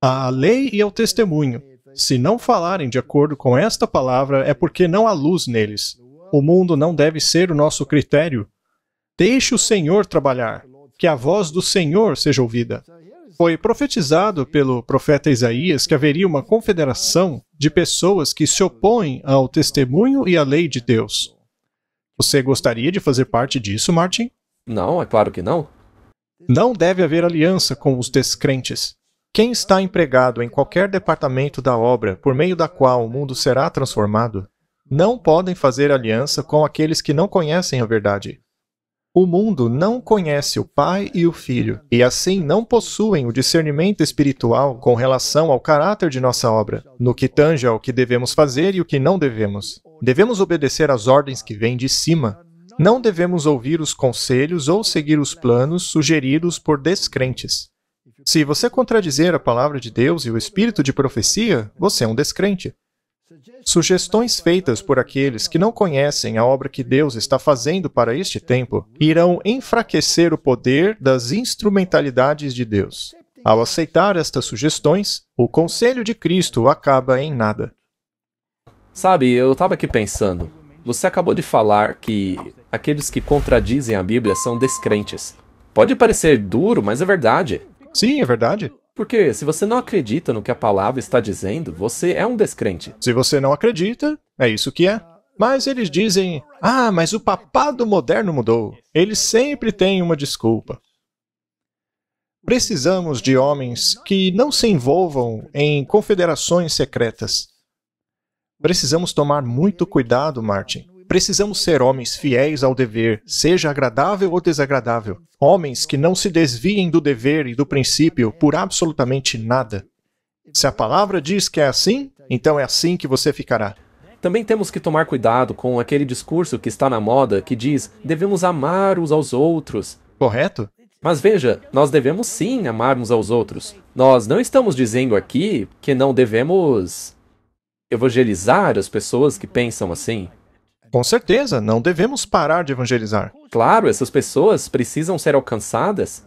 À lei e ao testemunho. Se não falarem de acordo com esta palavra, é porque não há luz neles. O mundo não deve ser o nosso critério. Deixe o Senhor trabalhar, que a voz do Senhor seja ouvida. Foi profetizado pelo profeta Isaías que haveria uma confederação de pessoas que se opõem ao testemunho e à lei de Deus. Você gostaria de fazer parte disso, Martin? Não, é claro que não. Não deve haver aliança com os descrentes. Quem está empregado em qualquer departamento da obra por meio da qual o mundo será transformado, não podem fazer aliança com aqueles que não conhecem a verdade. O mundo não conhece o Pai e o Filho, e assim não possuem o discernimento espiritual com relação ao caráter de nossa obra, no que tange ao que devemos fazer e o que não devemos. Devemos obedecer às ordens que vêm de cima. Não devemos ouvir os conselhos ou seguir os planos sugeridos por descrentes. Se você contradizer a palavra de Deus e o espírito de profecia, você é um descrente. Sugestões feitas por aqueles que não conhecem a obra que Deus está fazendo para este tempo irão enfraquecer o poder das instrumentalidades de Deus. Ao aceitar estas sugestões, o conselho de Cristo acaba em nada. Sabe, eu estava aqui pensando. Você acabou de falar que aqueles que contradizem a Bíblia são descrentes. Pode parecer duro, mas é verdade. Sim, é verdade. Porque se você não acredita no que a palavra está dizendo, você é um descrente. Se você não acredita, é isso que é. Mas eles dizem: mas o papado moderno mudou. Eles sempre têm uma desculpa. Precisamos de homens que não se envolvam em confederações secretas. Precisamos tomar muito cuidado, Martin. Precisamos ser homens fiéis ao dever, seja agradável ou desagradável. Homens que não se desviem do dever e do princípio por absolutamente nada. Se a palavra diz que é assim, então é assim que você ficará. Também temos que tomar cuidado com aquele discurso que está na moda que diz: devemos amar uns aos outros. Correto? Mas veja, nós devemos sim amar uns aos outros. Nós não estamos dizendo aqui que não devemos evangelizar as pessoas que pensam assim. Com certeza, não devemos parar de evangelizar. Claro, essas pessoas precisam ser alcançadas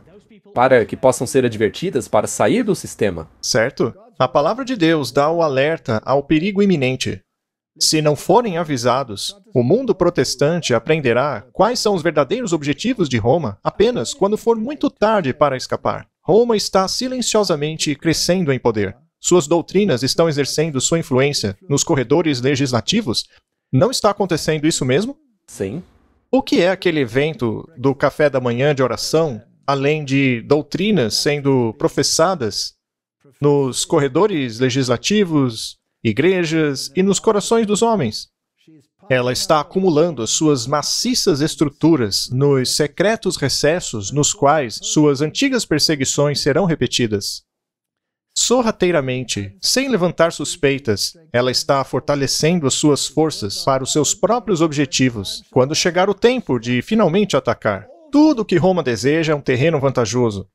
para que possam ser advertidas para sair do sistema. Certo? A palavra de Deus dá o alerta ao perigo iminente. Se não forem avisados, o mundo protestante aprenderá quais são os verdadeiros objetivos de Roma apenas quando for muito tarde para escapar. Roma está silenciosamente crescendo em poder. Suas doutrinas estão exercendo sua influência nos corredores legislativos. Não está acontecendo isso mesmo? Sim. O que é aquele evento do café da manhã de oração, além de doutrinas sendo professadas nos corredores legislativos, igrejas e nos corações dos homens? Ela está acumulando as suas maciças estruturas nos secretos recessos nos quais suas antigas perseguições serão repetidas. Sorrateiramente, sem levantar suspeitas, ela está fortalecendo as suas forças para os seus próprios objetivos, quando chegar o tempo de finalmente atacar. Tudo o que Roma deseja é um terreno vantajoso,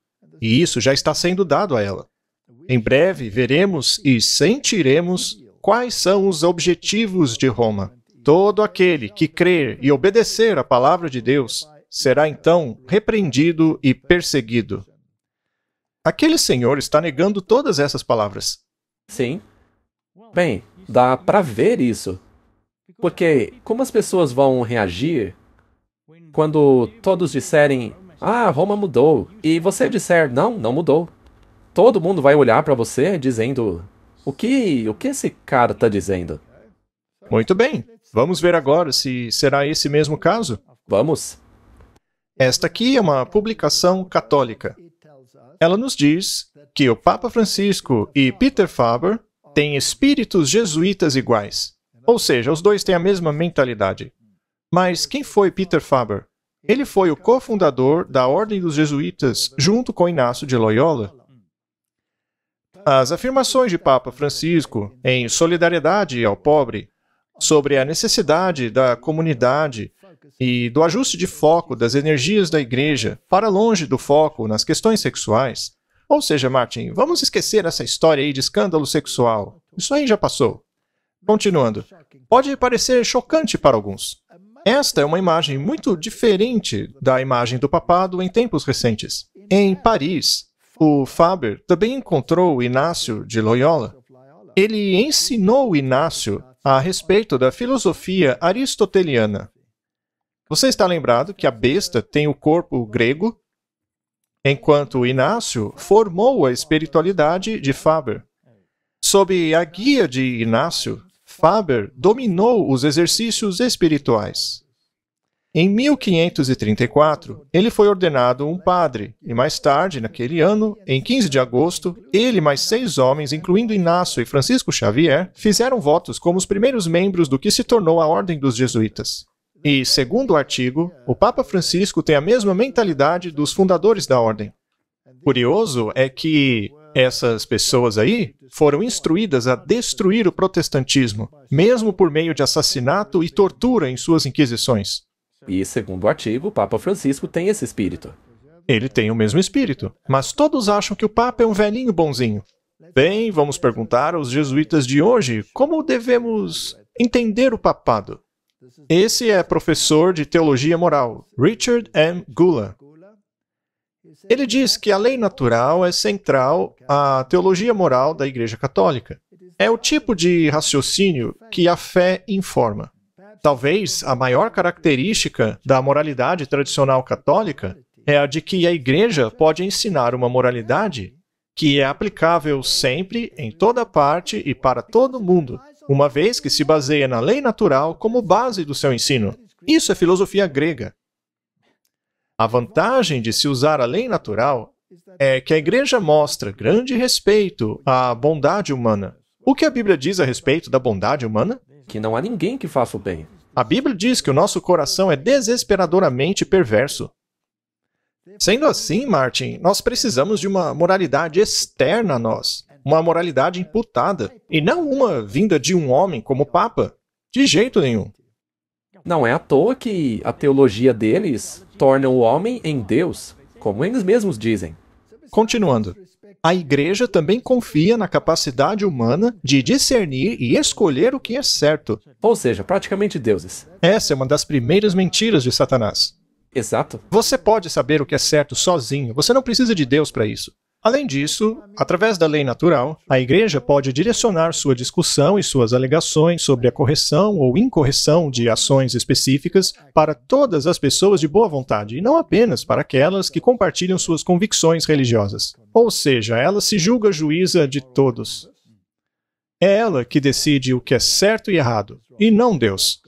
e isso já está sendo dado a ela. Em breve, veremos e sentiremos quais são os objetivos de Roma. Todo aquele que crer e obedecer à palavra de Deus será então repreendido e perseguido. Aquele senhor está negando todas essas palavras. Sim. Bem, dá para ver isso. Porque como as pessoas vão reagir quando todos disserem, ah, Roma mudou, e você disser, não, não mudou. Todo mundo vai olhar para você dizendo, o que esse cara está dizendo? Muito bem. Vamos ver agora se será esse mesmo caso. Vamos. Esta aqui é uma publicação católica. Ela nos diz que o Papa Francisco e Peter Faber têm espíritos jesuítas iguais. Ou seja, os dois têm a mesma mentalidade. Mas quem foi Peter Faber? Ele foi o cofundador da Ordem dos Jesuítas, junto com Inácio de Loyola. As afirmações de Papa Francisco em solidariedade ao pobre, sobre a necessidade da comunidade e do ajuste de foco das energias da Igreja para longe do foco nas questões sexuais. Ou seja, Martin, vamos esquecer essa história aí de escândalo sexual. Isso aí já passou. Continuando. Pode parecer chocante para alguns. Esta é uma imagem muito diferente da imagem do papado em tempos recentes. Em Paris, o Faber também encontrou Inácio de Loyola. Ele ensinou Inácio a respeito da filosofia aristoteliana. Você está lembrado que a besta tem o corpo grego, enquanto Inácio formou a espiritualidade de Faber. Sob a guia de Inácio, Faber dominou os exercícios espirituais. Em 1534, ele foi ordenado um padre, e mais tarde, naquele ano, em 15 de agosto, ele e mais 6 homens, incluindo Inácio e Francisco Xavier, fizeram votos como os primeiros membros do que se tornou a Ordem dos Jesuítas. E, segundo o artigo, o Papa Francisco tem a mesma mentalidade dos fundadores da Ordem. Curioso é que essas pessoas aí foram instruídas a destruir o protestantismo, mesmo por meio de assassinato e tortura em suas inquisições. E, segundo o artigo, o Papa Francisco tem esse espírito. Ele tem o mesmo espírito, mas todos acham que o Papa é um velhinho bonzinho. Bem, vamos perguntar aos jesuítas de hoje como devemos entender o papado. Esse é professor de teologia moral, Richard M. Gula. Ele diz que a lei natural é central à teologia moral da Igreja Católica. É o tipo de raciocínio que a fé informa. Talvez a maior característica da moralidade tradicional católica é a de que a Igreja pode ensinar uma moralidade que é aplicável sempre, em toda parte e para todo mundo, uma vez que se baseia na lei natural como base do seu ensino. Isso é filosofia grega. A vantagem de se usar a lei natural é que a Igreja mostra grande respeito à bondade humana. O que a Bíblia diz a respeito da bondade humana? Que não há ninguém que faça o bem. A Bíblia diz que o nosso coração é desesperadoramente perverso. Sendo assim, Martin, nós precisamos de uma moralidade externa a nós, uma moralidade imputada, e não uma vinda de um homem como Papa. De jeito nenhum. Não é à toa que a teologia deles torna o homem em Deus, como eles mesmos dizem. Continuando. A Igreja também confia na capacidade humana de discernir e escolher o que é certo. Ou seja, praticamente deuses. Essa é uma das primeiras mentiras de Satanás. Exato. Você pode saber o que é certo sozinho, você não precisa de Deus para isso. Além disso, através da lei natural, a Igreja pode direcionar sua discussão e suas alegações sobre a correção ou incorreção de ações específicas para todas as pessoas de boa vontade, e não apenas para aquelas que compartilham suas convicções religiosas. Ou seja, ela se julga juíza de todos. É ela que decide o que é certo e errado, e não Deus.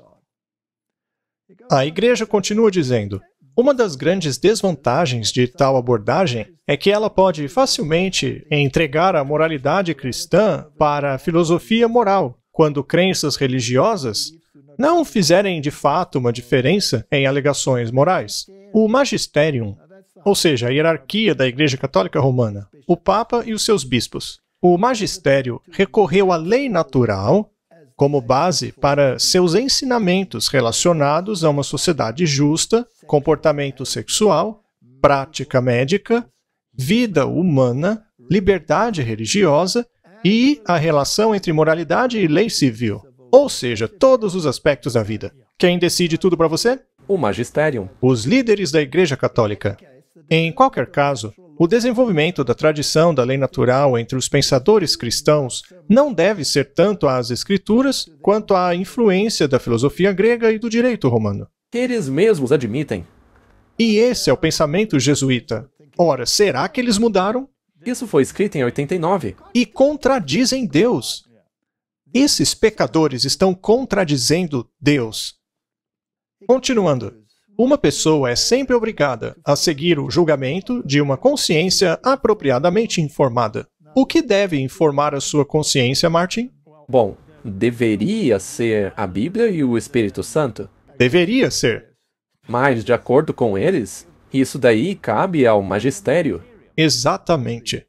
A Igreja continua dizendo: uma das grandes desvantagens de tal abordagem é que ela pode facilmente entregar a moralidade cristã para a filosofia moral, quando crenças religiosas não fizerem de fato uma diferença em alegações morais. O magisterium, ou seja, a hierarquia da Igreja Católica Romana, o Papa e os seus bispos. O magistério recorreu à lei natural como base para seus ensinamentos relacionados a uma sociedade justa, comportamento sexual, prática médica, vida humana, liberdade religiosa e a relação entre moralidade e lei civil. Ou seja, todos os aspectos da vida. Quem decide tudo para você? O magistério. Os líderes da Igreja Católica. Em qualquer caso, o desenvolvimento da tradição da lei natural entre os pensadores cristãos não deve ser tanto às Escrituras quanto à influência da filosofia grega e do direito romano. Eles mesmos admitem. E esse é o pensamento jesuíta. Ora, será que eles mudaram? Isso foi escrito em 89. E contradizem Deus. Esses pecadores estão contradizendo Deus. Continuando. Uma pessoa é sempre obrigada a seguir o julgamento de uma consciência apropriadamente informada. O que deve informar a sua consciência, Martin? Bom, deveria ser a Bíblia e o Espírito Santo. Deveria ser. Mas, de acordo com eles, isso daí cabe ao magistério. Exatamente.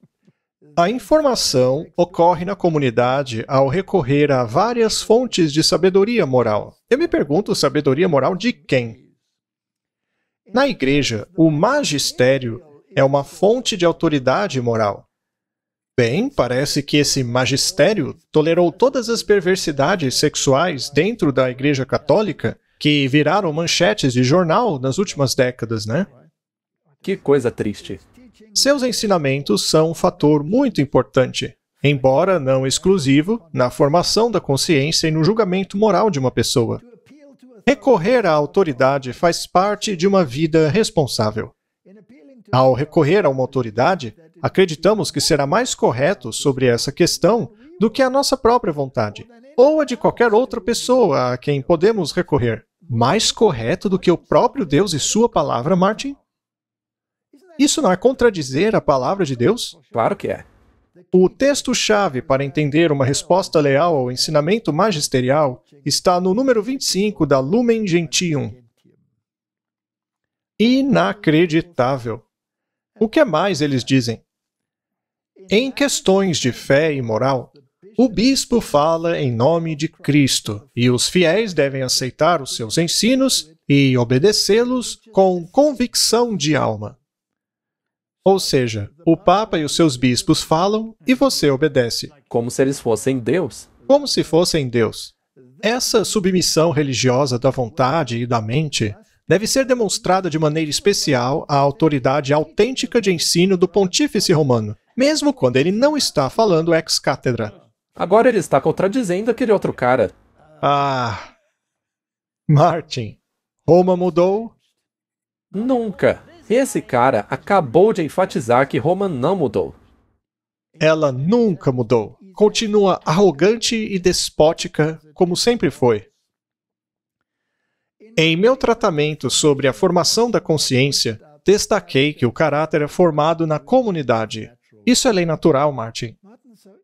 A informação ocorre na comunidade ao recorrer a várias fontes de sabedoria moral. Eu me pergunto, sabedoria moral de quem? Na igreja, o magistério é uma fonte de autoridade moral. Bem, parece que esse magistério tolerou todas as perversidades sexuais dentro da Igreja Católica que viraram manchetes de jornal nas últimas décadas, né? Que coisa triste. Seus ensinamentos são um fator muito importante, embora não exclusivo, na formação da consciência e no julgamento moral de uma pessoa. Recorrer à autoridade faz parte de uma vida responsável. Ao recorrer a uma autoridade, acreditamos que será mais correto sobre essa questão do que a nossa própria vontade, ou a de qualquer outra pessoa a quem podemos recorrer. Mais correto do que o próprio Deus e sua palavra, Martin? Isso não é contradizer a palavra de Deus? Claro que é. O texto-chave para entender uma resposta leal ao ensinamento magisterial está no número 25 da Lumen Gentium. Inacreditável. O que mais eles dizem? Em questões de fé e moral, o bispo fala em nome de Cristo, e os fiéis devem aceitar os seus ensinos e obedecê-los com convicção de alma. Ou seja, o Papa e os seus bispos falam e você obedece. Como se eles fossem Deus. Como se fossem Deus. Essa submissão religiosa da vontade e da mente deve ser demonstrada de maneira especial à autoridade autêntica de ensino do Pontífice Romano, mesmo quando ele não está falando ex cátedra. Agora ele está contradizendo aquele outro cara. Ah, Martin, Roma mudou? Nunca. Esse cara acabou de enfatizar que Roma não mudou. Ela nunca mudou. Continua arrogante e despótica, como sempre foi. Em meu tratamento sobre a formação da consciência, destaquei que o caráter é formado na comunidade. Isso é lei natural, Martin.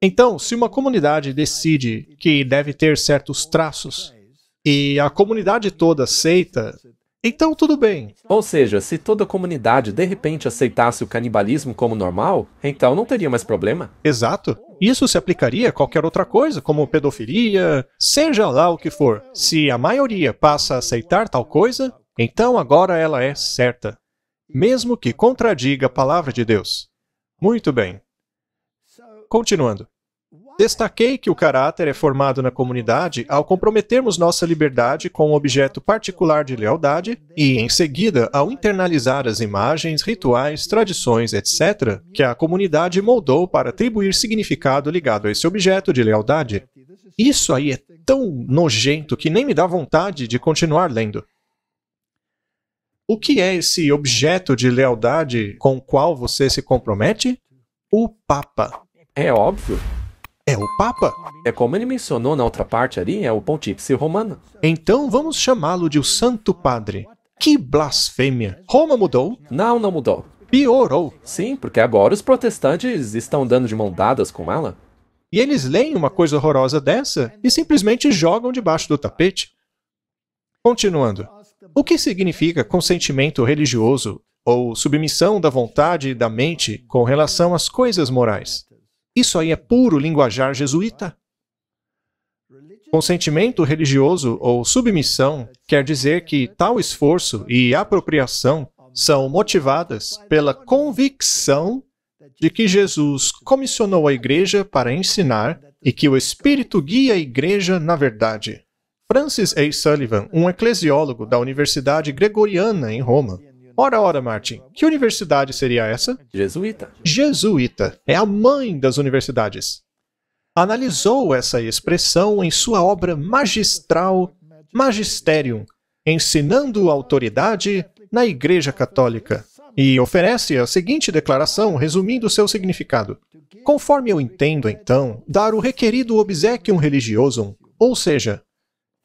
Então, se uma comunidade decide que deve ter certos traços, e a comunidade toda aceita, então tudo bem. Ou seja, se toda a comunidade de repente aceitasse o canibalismo como normal, então não teria mais problema. Exato. Isso se aplicaria a qualquer outra coisa, como pedofilia, seja lá o que for. Se a maioria passa a aceitar tal coisa, então agora ela é certa, mesmo que contradiga a palavra de Deus. Muito bem. Continuando. Destaquei que o caráter é formado na comunidade ao comprometermos nossa liberdade com um objeto particular de lealdade e, em seguida, ao internalizar as imagens, rituais, tradições, etc., que a comunidade moldou para atribuir significado ligado a esse objeto de lealdade. Isso aí é tão nojento que nem me dá vontade de continuar lendo. O que é esse objeto de lealdade com o qual você se compromete? O Papa. É óbvio. É o Papa? É como ele mencionou na outra parte ali, é o Pontífice Romano. Então vamos chamá-lo de o Santo Padre. Que blasfêmia! Roma mudou? Não mudou. Piorou. Sim, porque agora os protestantes estão dando de mão dadas com ela. E eles leem uma coisa horrorosa dessa e simplesmente jogam debaixo do tapete. Continuando. O que significa consentimento religioso ou submissão da vontade e da mente com relação às coisas morais? Isso aí é puro linguajar jesuíta. Consentimento religioso ou submissão quer dizer que tal esforço e apropriação são motivadas pela convicção de que Jesus comissionou a Igreja para ensinar e que o Espírito guia a Igreja na verdade. Francis A. Sullivan, um eclesiólogo da Universidade Gregoriana em Roma. Ora, Martin, que universidade seria essa? Jesuíta. Jesuíta. É a mãe das universidades. Analisou essa expressão em sua obra magistral, Magisterium, ensinando autoridade na Igreja Católica, e oferece a seguinte declaração resumindo seu significado. Conforme eu entendo, então, dar o requerido obsequium religiosum, ou seja,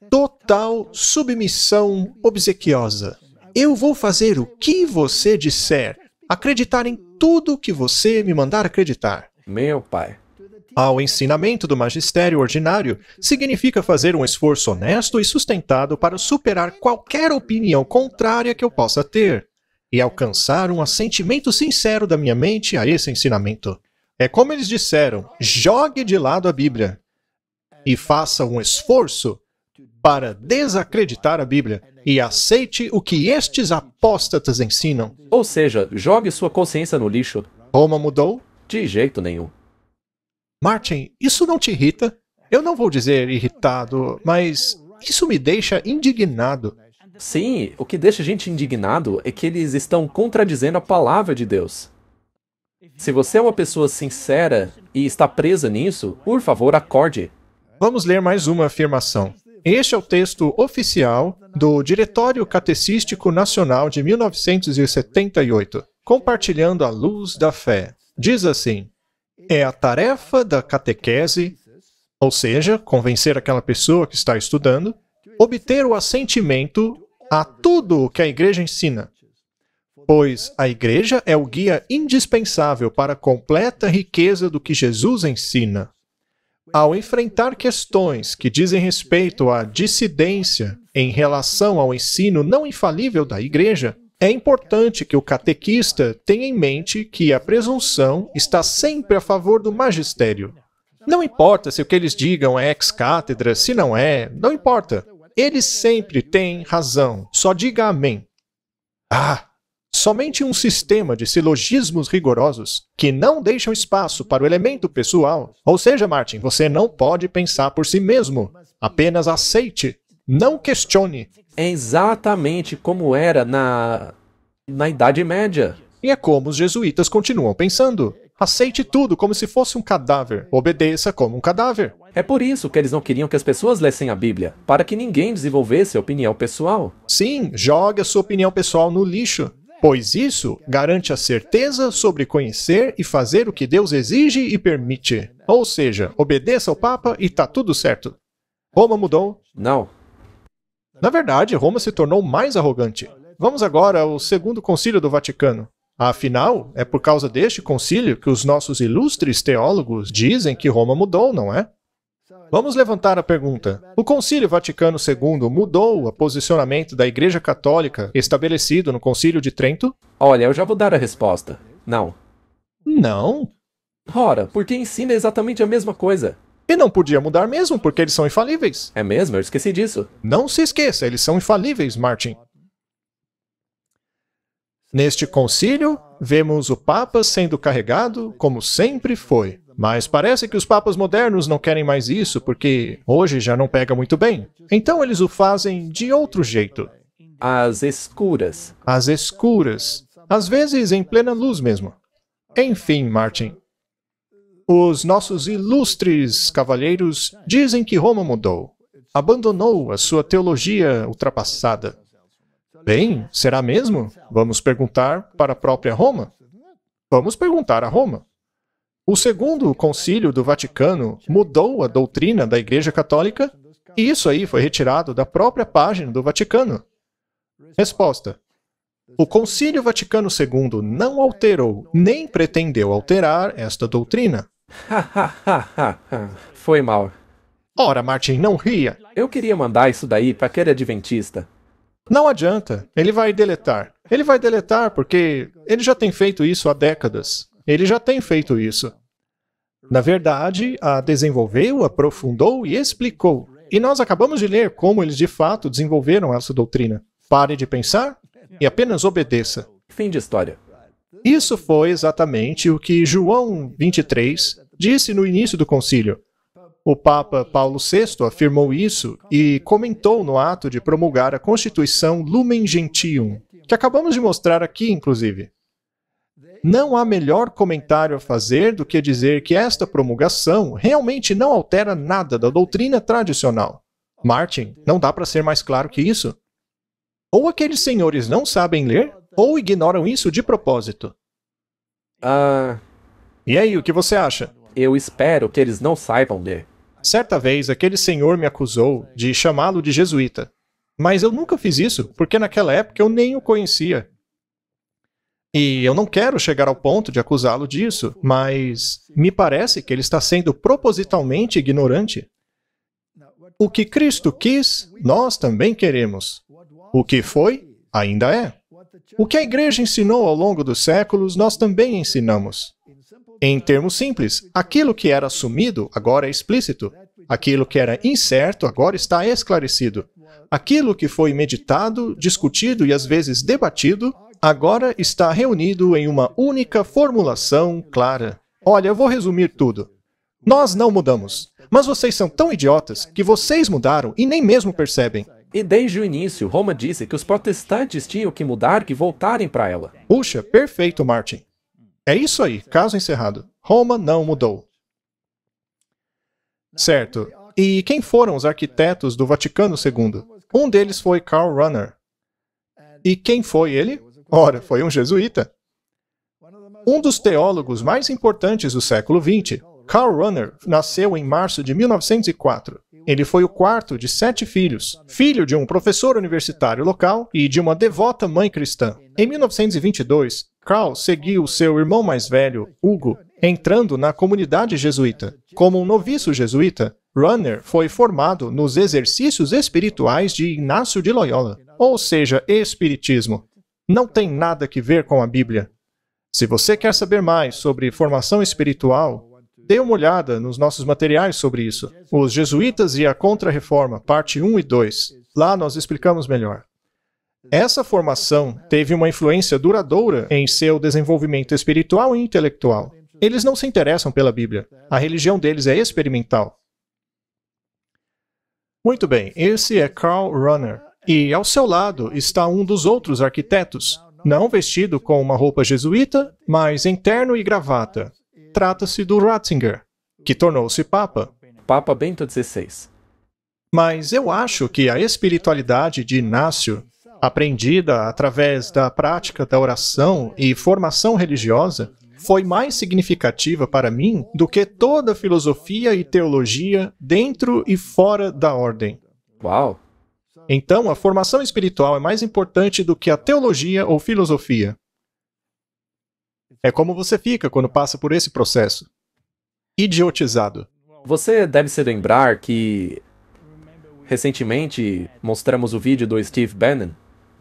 total submissão obsequiosa. Eu vou fazer o que você disser, acreditar em tudo que você me mandar acreditar. Meu pai. Ao ensinamento do magistério ordinário, significa fazer um esforço honesto e sustentado para superar qualquer opinião contrária que eu possa ter, e alcançar um assentimento sincero da minha mente a esse ensinamento. É como eles disseram, jogue de lado a Bíblia e faça um esforço para desacreditar a Bíblia e aceite o que estes apóstatas ensinam. Ou seja, jogue sua consciência no lixo. Roma mudou? De jeito nenhum. Martin, isso não te irrita? Eu não vou dizer irritado, mas isso me deixa indignado. Sim, o que deixa a gente indignado é que eles estão contradizendo a palavra de Deus. Se você é uma pessoa sincera e está presa nisso, por favor, acorde. Vamos ler mais uma afirmação. Este é o texto oficial do Diretório Catecístico Nacional de 1978, compartilhando a luz da fé. Diz assim: é a tarefa da catequese, ou seja, convencer aquela pessoa que está estudando, obter o assentimento a tudo o que a Igreja ensina, pois a Igreja é o guia indispensável para a completa riqueza do que Jesus ensina. Ao enfrentar questões que dizem respeito à dissidência em relação ao ensino não infalível da Igreja, é importante que o catequista tenha em mente que a presunção está sempre a favor do magistério. Não importa se o que eles digam é ex-cátedra, se não é, não importa. Eles sempre têm razão. Só diga amém. Somente um sistema de silogismos rigorosos que não deixam espaço para o elemento pessoal. Ou seja, Martin, você não pode pensar por si mesmo. Apenas aceite. Não questione. É exatamente como era na Idade Média. E é como os jesuítas continuam pensando. Aceite tudo como se fosse um cadáver. Obedeça como um cadáver. É por isso que eles não queriam que as pessoas lessem a Bíblia, para que ninguém desenvolvesse opinião pessoal. Sim, jogue a sua opinião pessoal no lixo, pois isso garante a certeza sobre conhecer e fazer o que Deus exige e permite. Ou seja, obedeça ao Papa e tá tudo certo. Roma mudou? Não. Na verdade, Roma se tornou mais arrogante. Vamos agora ao Segundo Concílio do Vaticano. Afinal, é por causa deste concílio que os nossos ilustres teólogos dizem que Roma mudou, não é? Vamos levantar a pergunta. O Concílio Vaticano II mudou o posicionamento da Igreja Católica estabelecido no Concílio de Trento? Olha, eu já vou dar a resposta. Não. Não. Ora, porque ensina exatamente a mesma coisa. E não podia mudar mesmo, porque eles são infalíveis. É mesmo? Eu esqueci disso. Não se esqueça, eles são infalíveis, Martin. Neste concílio, vemos o Papa sendo carregado como sempre foi. Mas parece que os papas modernos não querem mais isso, porque hoje já não pega muito bem. Então eles o fazem de outro jeito. Às escuras. Às escuras. Às vezes em plena luz mesmo. Enfim, Martin. Os nossos ilustres cavalheiros dizem que Roma mudou. Abandonou a sua teologia ultrapassada. Bem, será mesmo? Vamos perguntar para a própria Roma? Vamos perguntar a Roma. O Segundo Concílio do Vaticano mudou a doutrina da Igreja Católica e isso aí foi retirado da própria página do Vaticano. Resposta. O Concílio Vaticano II não alterou, nem pretendeu alterar esta doutrina. Foi mal. Ora, Martin, não ria. Eu queria mandar isso daí para aquele adventista. Não adianta. Ele vai deletar. Ele vai deletar porque ele já tem feito isso há décadas. Ele já tem feito isso. Na verdade, a desenvolveu, aprofundou e explicou. E nós acabamos de ler como eles de fato desenvolveram essa doutrina. Pare de pensar e apenas obedeça. Fim de história. Isso foi exatamente o que João 23 disse no início do concílio. O Papa Paulo VI afirmou isso e comentou no ato de promulgar a Constituição Lumen Gentium, que acabamos de mostrar aqui, inclusive. Não há melhor comentário a fazer do que dizer que esta promulgação realmente não altera nada da doutrina tradicional. Martin, não dá para ser mais claro que isso. Ou aqueles senhores não sabem ler, ou ignoram isso de propósito. E aí, o que você acha? Eu espero que eles não saibam ler. Certa vez, aquele senhor me acusou de chamá-lo de jesuíta. Mas eu nunca fiz isso, porque naquela época eu nem o conhecia. E eu não quero chegar ao ponto de acusá-lo disso, mas me parece que ele está sendo propositalmente ignorante. O que Cristo quis, nós também queremos. O que foi, ainda é. O que a Igreja ensinou ao longo dos séculos, nós também ensinamos. Em termos simples, aquilo que era assumido agora é explícito. Aquilo que era incerto agora está esclarecido. Aquilo que foi meditado, discutido e às vezes debatido, agora está reunido em uma única formulação clara. Olha, eu vou resumir tudo. Nós não mudamos, mas vocês são tão idiotas que vocês mudaram e nem mesmo percebem. E desde o início, Roma disse que os protestantes tinham que mudar, que voltarem para ela. Puxa, perfeito, Martin. É isso aí, caso encerrado. Roma não mudou. Certo. E quem foram os arquitetos do Vaticano II? Um deles foi Karl Rahner. E quem foi ele? Ora, foi um jesuíta. Um dos teólogos mais importantes do século XX, Karl Rahner, nasceu em março de 1904. Ele foi o quarto de 7 filhos, filho de um professor universitário local e de uma devota mãe cristã. Em 1922, Karl seguiu seu irmão mais velho, Hugo, entrando na comunidade jesuíta. Como um noviço jesuíta, Rahner foi formado nos exercícios espirituais de Inácio de Loyola, ou seja, espiritismo. Não tem nada que ver com a Bíblia. Se você quer saber mais sobre formação espiritual, dê uma olhada nos nossos materiais sobre isso. Os Jesuítas e a Contra-Reforma, parte 1 e 2. Lá nós explicamos melhor. Essa formação teve uma influência duradoura em seu desenvolvimento espiritual e intelectual. Eles não se interessam pela Bíblia. A religião deles é experimental. Muito bem, esse é Karl Rahner. E ao seu lado está um dos outros arquitetos, não vestido com uma roupa jesuíta, mas em terno e gravata. Trata-se do Ratzinger, que tornou-se Papa. Papa Bento XVI. Mas eu acho que a espiritualidade de Inácio, aprendida através da prática da oração e formação religiosa, foi mais significativa para mim do que toda filosofia e teologia dentro e fora da ordem. Uau! Então, a formação espiritual é mais importante do que a teologia ou filosofia. É como você fica quando passa por esse processo. Idiotizado. Você deve se lembrar que recentemente mostramos o vídeo do Steve Bannon,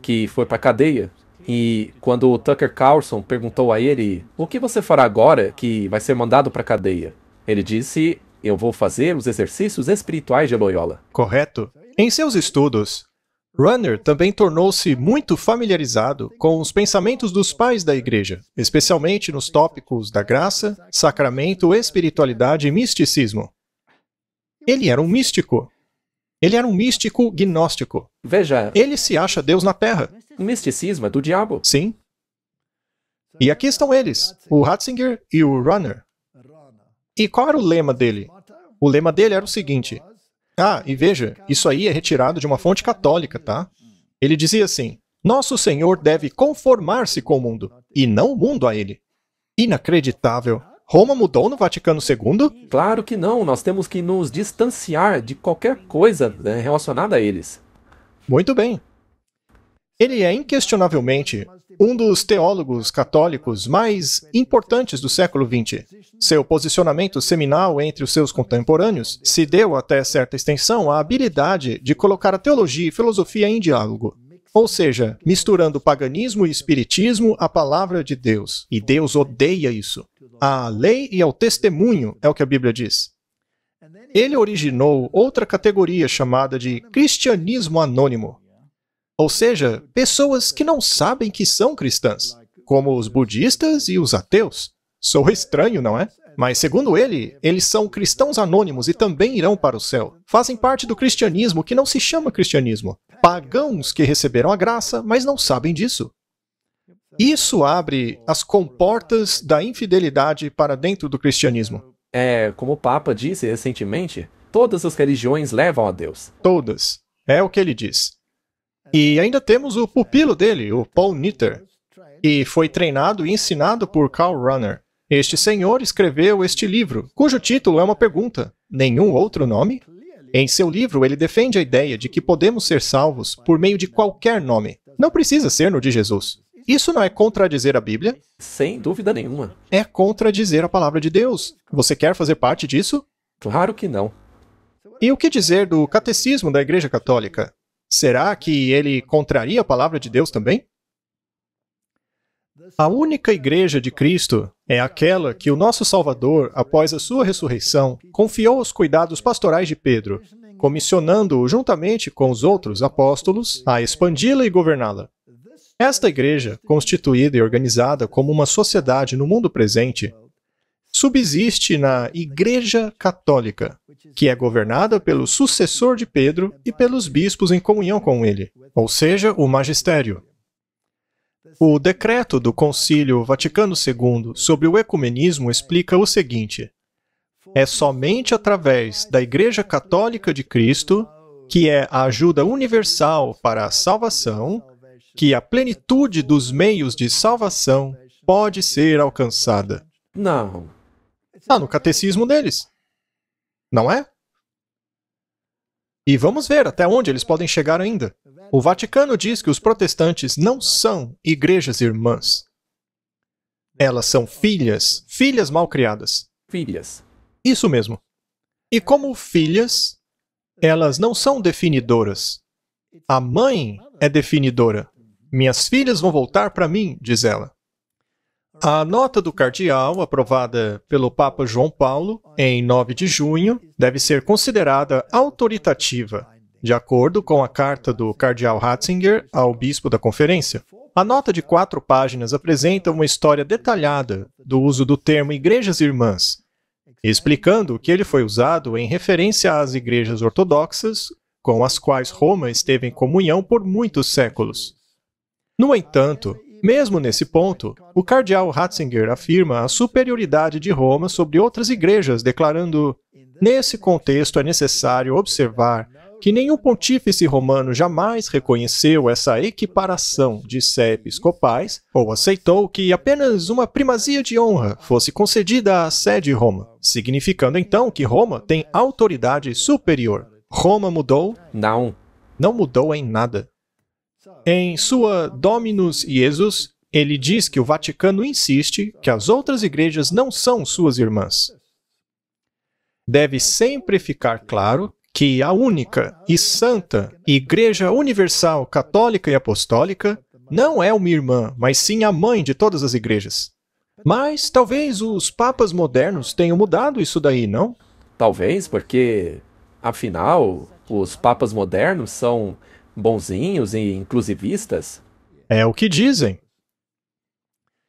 que foi para cadeia, e quando o Tucker Carlson perguntou a ele: "O que você fará agora que vai ser mandado para cadeia?" Ele disse: "Eu vou fazer os exercícios espirituais de Loyola." Correto. Em seus estudos, Rahner também tornou-se muito familiarizado com os pensamentos dos pais da Igreja, especialmente nos tópicos da graça, sacramento, espiritualidade e misticismo. Ele era um místico. Ele era um místico gnóstico. Veja, Ele se acha Deus na Terra. o misticismo é do diabo. Sim. E aqui estão eles, o Ratzinger e o Rahner. E qual era o lema dele? O lema dele era o seguinte: e veja, isso aí é retirado de uma fonte católica, tá? Ele dizia assim: Nosso Senhor deve conformar-se com o mundo, e não o mundo a ele. Inacreditável. Roma mudou no Vaticano II? Claro que não, nós temos que nos distanciar de qualquer coisa relacionada a eles. Muito bem. Ele é inquestionavelmente um dos teólogos católicos mais importantes do século XX. Seu posicionamento seminal entre os seus contemporâneos se deu até certa extensão à habilidade de colocar a teologia e filosofia em diálogo. Ou seja, misturando paganismo e espiritismo à palavra de Deus. E Deus odeia isso. À lei e ao testemunho, é o que a Bíblia diz. Ele originou outra categoria chamada de cristianismo anônimo. Ou seja, pessoas que não sabem que são cristãs, como os budistas e os ateus. Soa estranho, não é? Mas, segundo ele, eles são cristãos anônimos e também irão para o céu. Fazem parte do cristianismo que não se chama cristianismo. Pagãos que receberam a graça, mas não sabem disso. Isso abre as comportas da infidelidade para dentro do cristianismo. Como o Papa disse recentemente, todas as religiões levam a Deus. Todas. É o que ele diz. E ainda temos o pupilo dele, o Paul Nitter, que foi treinado e ensinado por Karl Rahner. Este senhor escreveu este livro, cujo título é uma pergunta: nenhum outro nome? Em seu livro, ele defende a ideia de que podemos ser salvos por meio de qualquer nome. Não precisa ser no de Jesus. Isso não é contradizer a Bíblia? Sem dúvida nenhuma. É contradizer a palavra de Deus. Você quer fazer parte disso? Claro que não. E o que dizer do catecismo da Igreja Católica? Será que ele contraria a palavra de Deus também? A única Igreja de Cristo é aquela que o nosso Salvador, após a sua ressurreição, confiou aos cuidados pastorais de Pedro, comissionando-o juntamente com os outros apóstolos a expandi-la e governá-la. Esta Igreja, constituída e organizada como uma sociedade no mundo presente, subsiste na Igreja Católica, que é governada pelo sucessor de Pedro e pelos bispos em comunhão com ele, ou seja, o magistério. O decreto do Concílio Vaticano II sobre o ecumenismo explica o seguinte: é somente através da Igreja Católica de Cristo, que é a ajuda universal para a salvação, que a plenitude dos meios de salvação pode ser alcançada. Não. Está no catecismo deles. Não é? E vamos ver até onde eles podem chegar ainda. O Vaticano diz que os protestantes não são igrejas irmãs. Elas são filhas, filhas mal criadas. Filhas. Isso mesmo. E como filhas, elas não são definidoras. A mãe é definidora. Minhas filhas vão voltar para mim, diz ela. A nota do cardeal, aprovada pelo Papa João Paulo, em 9 de junho, deve ser considerada autoritativa, de acordo com a carta do cardeal Ratzinger ao bispo da conferência. A nota de 4 páginas apresenta uma história detalhada do uso do termo igrejas irmãs, explicando que ele foi usado em referência às igrejas ortodoxas, com as quais Roma esteve em comunhão por muitos séculos. No entanto, mesmo nesse ponto, o cardeal Ratzinger afirma a superioridade de Roma sobre outras igrejas, declarando: nesse contexto é necessário observar que nenhum pontífice romano jamais reconheceu essa equiparação de sé episcopais ou aceitou que apenas uma primazia de honra fosse concedida à sé de Roma, significando então que Roma tem autoridade superior. Roma mudou? Não. Não mudou em nada. Em sua Dominus Iesus, ele diz que o Vaticano insiste que as outras igrejas não são suas irmãs. Deve sempre ficar claro que a única e santa Igreja Universal Católica e Apostólica não é uma irmã, mas sim a mãe de todas as igrejas. Mas talvez os papas modernos tenham mudado isso daí, não? Talvez, porque, afinal, os papas modernos são bonzinhos e inclusivistas. É o que dizem.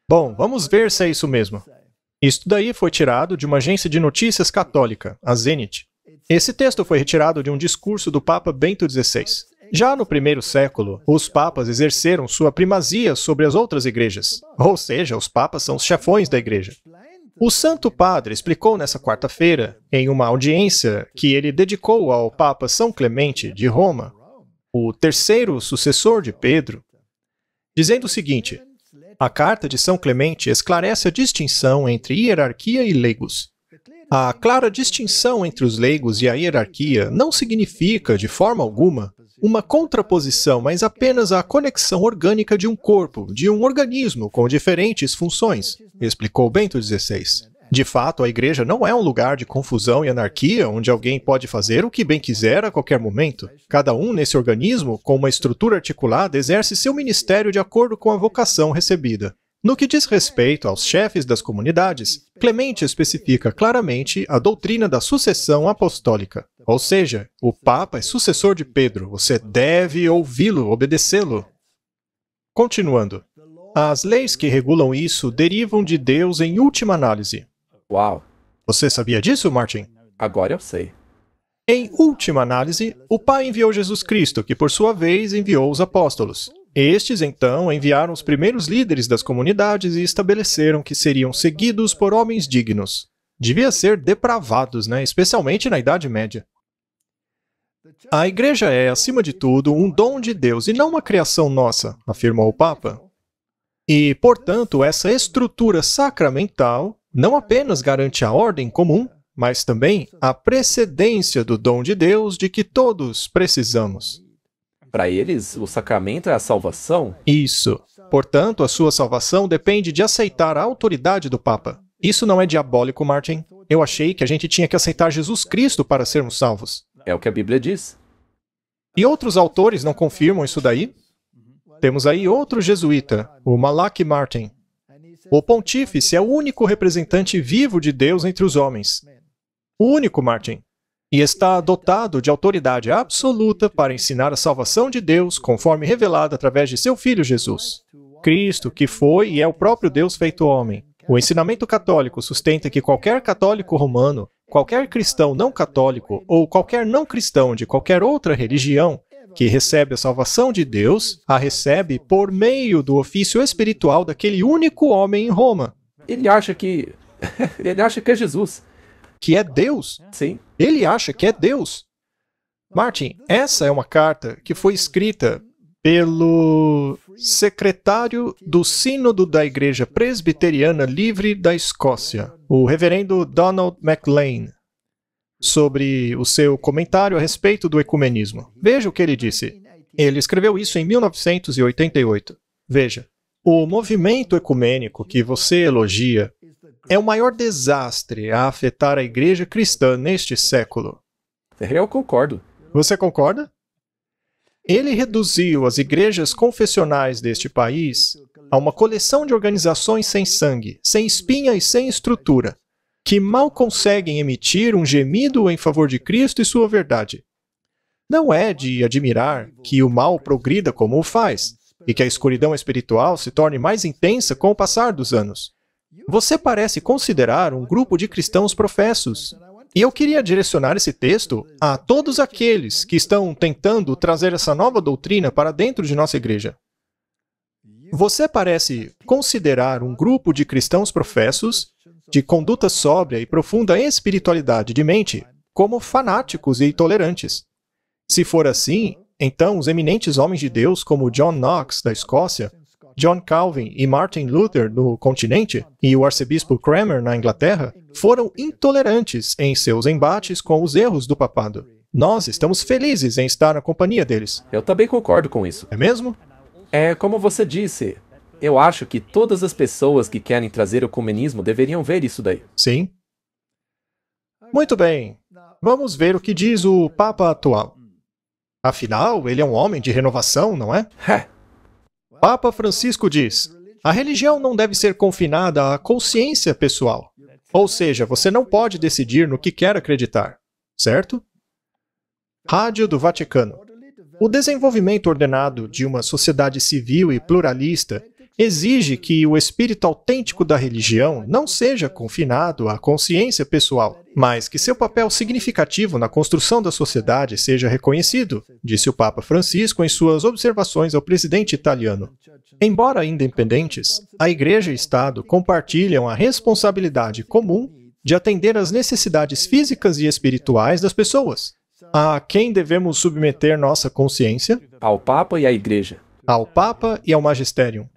Bom, vamos ver se é isso mesmo. Isso daí foi tirado de uma agência de notícias católica, a Zenit. Esse texto foi retirado de um discurso do Papa Bento XVI. Já no primeiro século, os papas exerceram sua primazia sobre as outras igrejas. Ou seja, os papas são os chefões da igreja. O Santo Padre explicou nessa quarta-feira, em uma audiência que ele dedicou ao Papa São Clemente de Roma, o terceiro sucessor de Pedro, dizendo o seguinte: a carta de São Clemente esclarece a distinção entre hierarquia e leigos. A clara distinção entre os leigos e a hierarquia não significa, de forma alguma, uma contraposição, mas apenas a conexão orgânica de um corpo, de um organismo com diferentes funções, explicou Bento XVI. De fato, a igreja não é um lugar de confusão e anarquia onde alguém pode fazer o que bem quiser a qualquer momento. Cada um nesse organismo, com uma estrutura articulada, exerce seu ministério de acordo com a vocação recebida. No que diz respeito aos chefes das comunidades, Clemente especifica claramente a doutrina da sucessão apostólica. Ou seja, o Papa é sucessor de Pedro, você deve ouvi-lo, obedecê-lo. Continuando, as leis que regulam isso derivam de Deus em última análise. Uau! Você sabia disso, Martin? Agora eu sei. Em última análise, o Pai enviou Jesus Cristo, que por sua vez enviou os apóstolos. Estes, então, enviaram os primeiros líderes das comunidades e estabeleceram que seriam seguidos por homens dignos. Devia ser depravados, né? Especialmente na Idade Média. A Igreja é, acima de tudo, um dom de Deus e não uma criação nossa, afirmou o Papa. E, portanto, essa estrutura sacramental não apenas garante a ordem comum, mas também a precedência do dom de Deus de que todos precisamos. Para eles, o sacramento é a salvação? Isso. Portanto, a sua salvação depende de aceitar a autoridade do Papa. Isso não é diabólico, Martin. Eu achei que a gente tinha que aceitar Jesus Cristo para sermos salvos. É o que a Bíblia diz. E outros autores não confirmam isso daí? Temos aí outro jesuíta, o Malachi Martin. O pontífice é o único representante vivo de Deus entre os homens. O único, Martin. E está dotado de autoridade absoluta para ensinar a salvação de Deus conforme revelada através de seu Filho Jesus. Cristo, que foi e é o próprio Deus feito homem. O ensinamento católico sustenta que qualquer católico romano, qualquer cristão não católico ou qualquer não cristão de qualquer outra religião que recebe a salvação de Deus, a recebe por meio do ofício espiritual daquele único homem em Roma. Ele acha que... ele acha que é Jesus. Que é Deus? Sim. Ele acha que é Deus. Martin, essa é uma carta que foi escrita pelo secretário do Sínodo da Igreja Presbiteriana Livre da Escócia, o reverendo Donald MacLean, sobre o seu comentário a respeito do ecumenismo. Veja o que ele disse. Ele escreveu isso em 1988. Veja, o movimento ecumênico que você elogia é o maior desastre a afetar a igreja cristã neste século. Eu concordo. Você concorda? Ele reduziu as igrejas confessionais deste país a uma coleção de organizações sem sangue, sem espinha e sem estrutura, que mal conseguem emitir um gemido em favor de Cristo e sua verdade. Não é de admirar que o mal progrida como o faz, e que a escuridão espiritual se torne mais intensa com o passar dos anos. Você parece considerar um grupo de cristãos professos. E eu queria direcionar esse texto a todos aqueles que estão tentando trazer essa nova doutrina para dentro de nossa igreja. Você parece considerar um grupo de cristãos professos, de conduta sóbria e profunda espiritualidade de mente, como fanáticos e intolerantes. Se for assim, então os eminentes homens de Deus como John Knox, da Escócia, John Calvin e Martin Luther no continente e o arcebispo Cranmer na Inglaterra foram intolerantes em seus embates com os erros do papado. Nós estamos felizes em estar na companhia deles. Eu também concordo com isso. É mesmo? É como você disse. Eu acho que todas as pessoas que querem trazer o ecumenismo deveriam ver isso daí. Sim. Muito bem. Vamos ver o que diz o Papa atual. Afinal, ele é um homem de renovação, não é? Papa Francisco diz: a religião não deve ser confinada à consciência pessoal. Ou seja, você não pode decidir no que quer acreditar. Certo? Rádio do Vaticano. O desenvolvimento ordenado de uma sociedade civil e pluralista exige que o espírito autêntico da religião não seja confinado à consciência pessoal, mas que seu papel significativo na construção da sociedade seja reconhecido, disse o Papa Francisco em suas observações ao presidente italiano. Embora independentes, a Igreja e o Estado compartilham a responsabilidade comum de atender às necessidades físicas e espirituais das pessoas. A quem devemos submeter nossa consciência? Ao Papa e à Igreja. Ao Papa e ao Magisterium.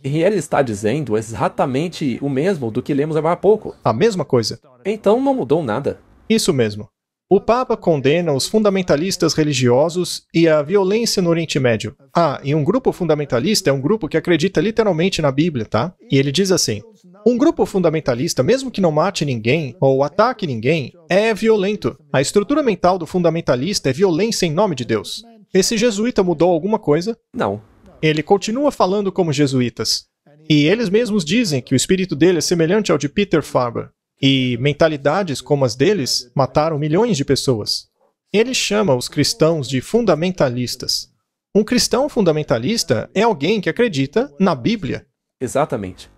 E ele está dizendo exatamente o mesmo do que lemos agora há pouco. A mesma coisa. Então não mudou nada. Isso mesmo. O Papa condena os fundamentalistas religiosos e a violência no Oriente Médio. E um grupo fundamentalista é um grupo que acredita literalmente na Bíblia, tá? E ele diz assim: um grupo fundamentalista, mesmo que não mate ninguém ou ataque ninguém, é violento. A estrutura mental do fundamentalista é violência em nome de Deus. Esse jesuíta mudou alguma coisa? Não. Ele continua falando como jesuítas. E eles mesmos dizem que o espírito dele é semelhante ao de Peter Faber. E mentalidades como as deles mataram milhões de pessoas. Ele chama os cristãos de fundamentalistas. Um cristão fundamentalista é alguém que acredita na Bíblia. Exatamente.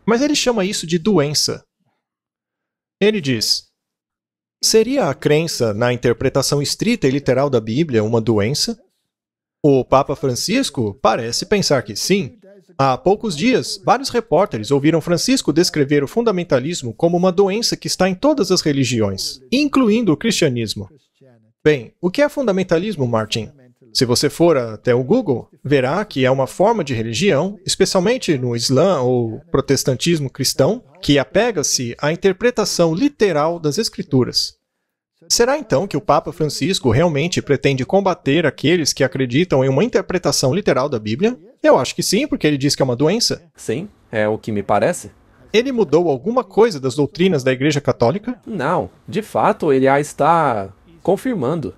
Mas ele chama isso de doença. Ele diz: seria a crença na interpretação estrita e literal da Bíblia uma doença? O Papa Francisco parece pensar que sim. Há poucos dias, vários repórteres ouviram Francisco descrever o fundamentalismo como uma doença que está em todas as religiões, incluindo o cristianismo. Bem, o que é fundamentalismo, Martin? Se você for até o Google, verá que é uma forma de religião, especialmente no Islã ou protestantismo cristão, que apega-se à interpretação literal das Escrituras. Será então que o Papa Francisco realmente pretende combater aqueles que acreditam em uma interpretação literal da Bíblia? Eu acho que sim, porque ele diz que é uma doença. Sim, é o que me parece. Ele mudou alguma coisa das doutrinas da Igreja Católica? Não, de fato, ele a está confirmando.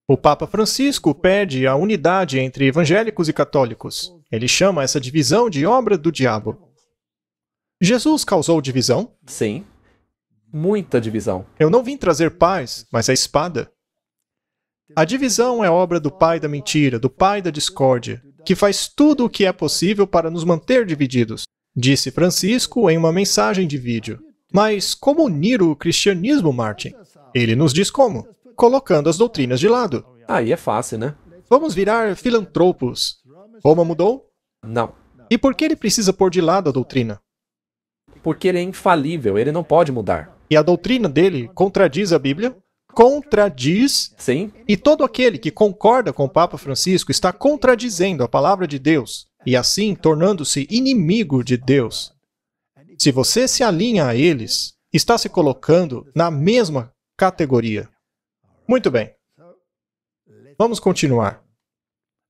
O Papa Francisco pede a unidade entre evangélicos e católicos. Ele chama essa divisão de obra do diabo. Jesus causou divisão? Sim, muita divisão. Eu não vim trazer paz, mas a espada. A divisão é obra do pai da mentira, do pai da discórdia, que faz tudo o que é possível para nos manter divididos, disse Francisco em uma mensagem de vídeo. Mas como unir o cristianismo, Martin? Ele nos diz como: colocando as doutrinas de lado. Aí é fácil, né? Vamos virar filantropos. Roma mudou? Não, E por que ele precisa pôr de lado a doutrina? porque ele é infalível, ele não pode mudar. E a doutrina dele contradiz a Bíblia? Contradiz. Sim, E todo aquele que concorda com o Papa Francisco está contradizendo a palavra de Deus e assim tornando-se inimigo de Deus. Se você se alinha a eles, está se colocando na mesma categoria. Muito bem. Vamos continuar.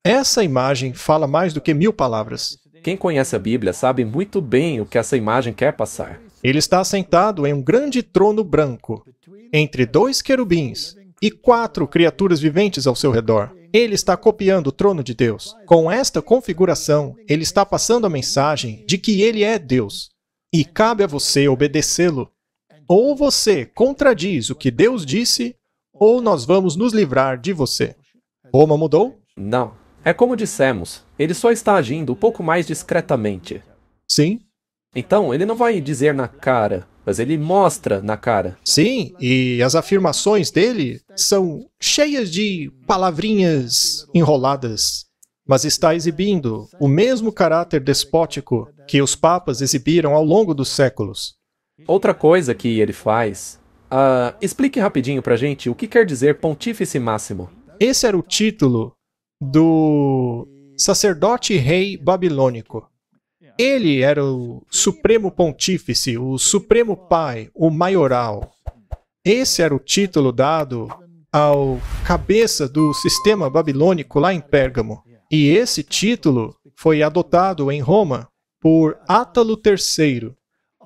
Essa imagem fala mais do que 1000 palavras. quem conhece a Bíblia sabe muito bem o que essa imagem quer passar. Ele está sentado em um grande trono branco, entre 2 querubins e 4 criaturas viventes ao seu redor. Ele está copiando o trono de Deus. Com esta configuração, ele está passando a mensagem de que ele é Deus. E cabe a você obedecê-lo. Ou você contradiz o que Deus disse, ou nós vamos nos livrar de você. Roma mudou? Não. É como dissemos, ele só está agindo um pouco mais discretamente. Sim. Então, ele não vai dizer na cara, mas ele mostra na cara. Sim, e as afirmações dele são cheias de palavrinhas enroladas, mas está exibindo o mesmo caráter despótico que os papas exibiram ao longo dos séculos. Outra coisa que ele faz... explique rapidinho pra gente o que quer dizer Pontífice Máximo. Esse era o título do sacerdote rei babilônico. Ele era o supremo pontífice, o supremo pai, o maioral. Esse era o título dado ao cabeça do sistema babilônico lá em Pérgamo. E esse título foi adotado em Roma por Átalo III,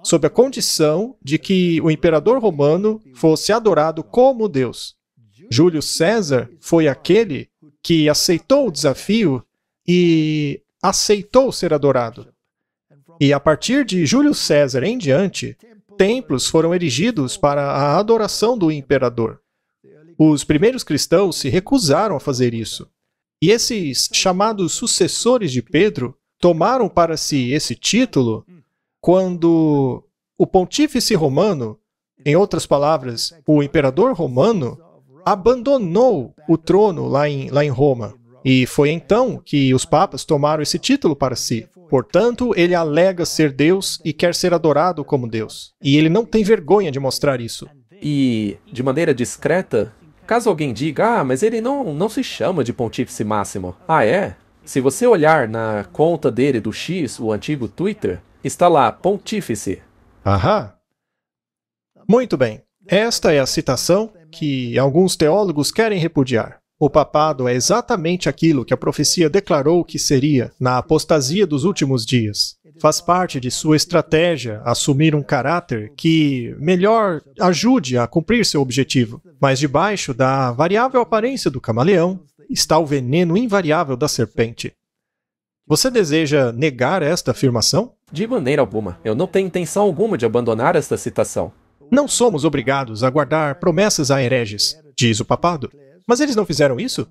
sob a condição de que o imperador romano fosse adorado como Deus. Júlio César foi aquele que aceitou o desafio e aceitou ser adorado. E a partir de Júlio César em diante, templos foram erigidos para a adoração do imperador. Os primeiros cristãos se recusaram a fazer isso. E esses chamados sucessores de Pedro tomaram para si esse título quando o pontífice romano, em outras palavras, o imperador romano, abandonou o trono lá em Roma. E foi então que os papas tomaram esse título para si. Portanto, ele alega ser Deus e quer ser adorado como Deus. E ele não tem vergonha de mostrar isso. E, de maneira discreta, caso alguém diga, mas ele não se chama de Pontífice Máximo. Ah, é? Se você olhar na conta dele do X, o antigo Twitter, está lá, Pontífice. Aham. Muito bem. Esta é a citação que alguns teólogos querem repudiar. O papado é exatamente aquilo que a profecia declarou que seria na apostasia dos últimos dias. Faz parte de sua estratégia assumir um caráter que melhor ajude a cumprir seu objetivo. Mas debaixo da variável aparência do camaleão está o veneno invariável da serpente. Você deseja negar esta afirmação? De maneira alguma. Eu não tenho intenção alguma de abandonar esta citação. Não somos obrigados a guardar promessas a hereges, diz o papado. Mas eles não fizeram isso?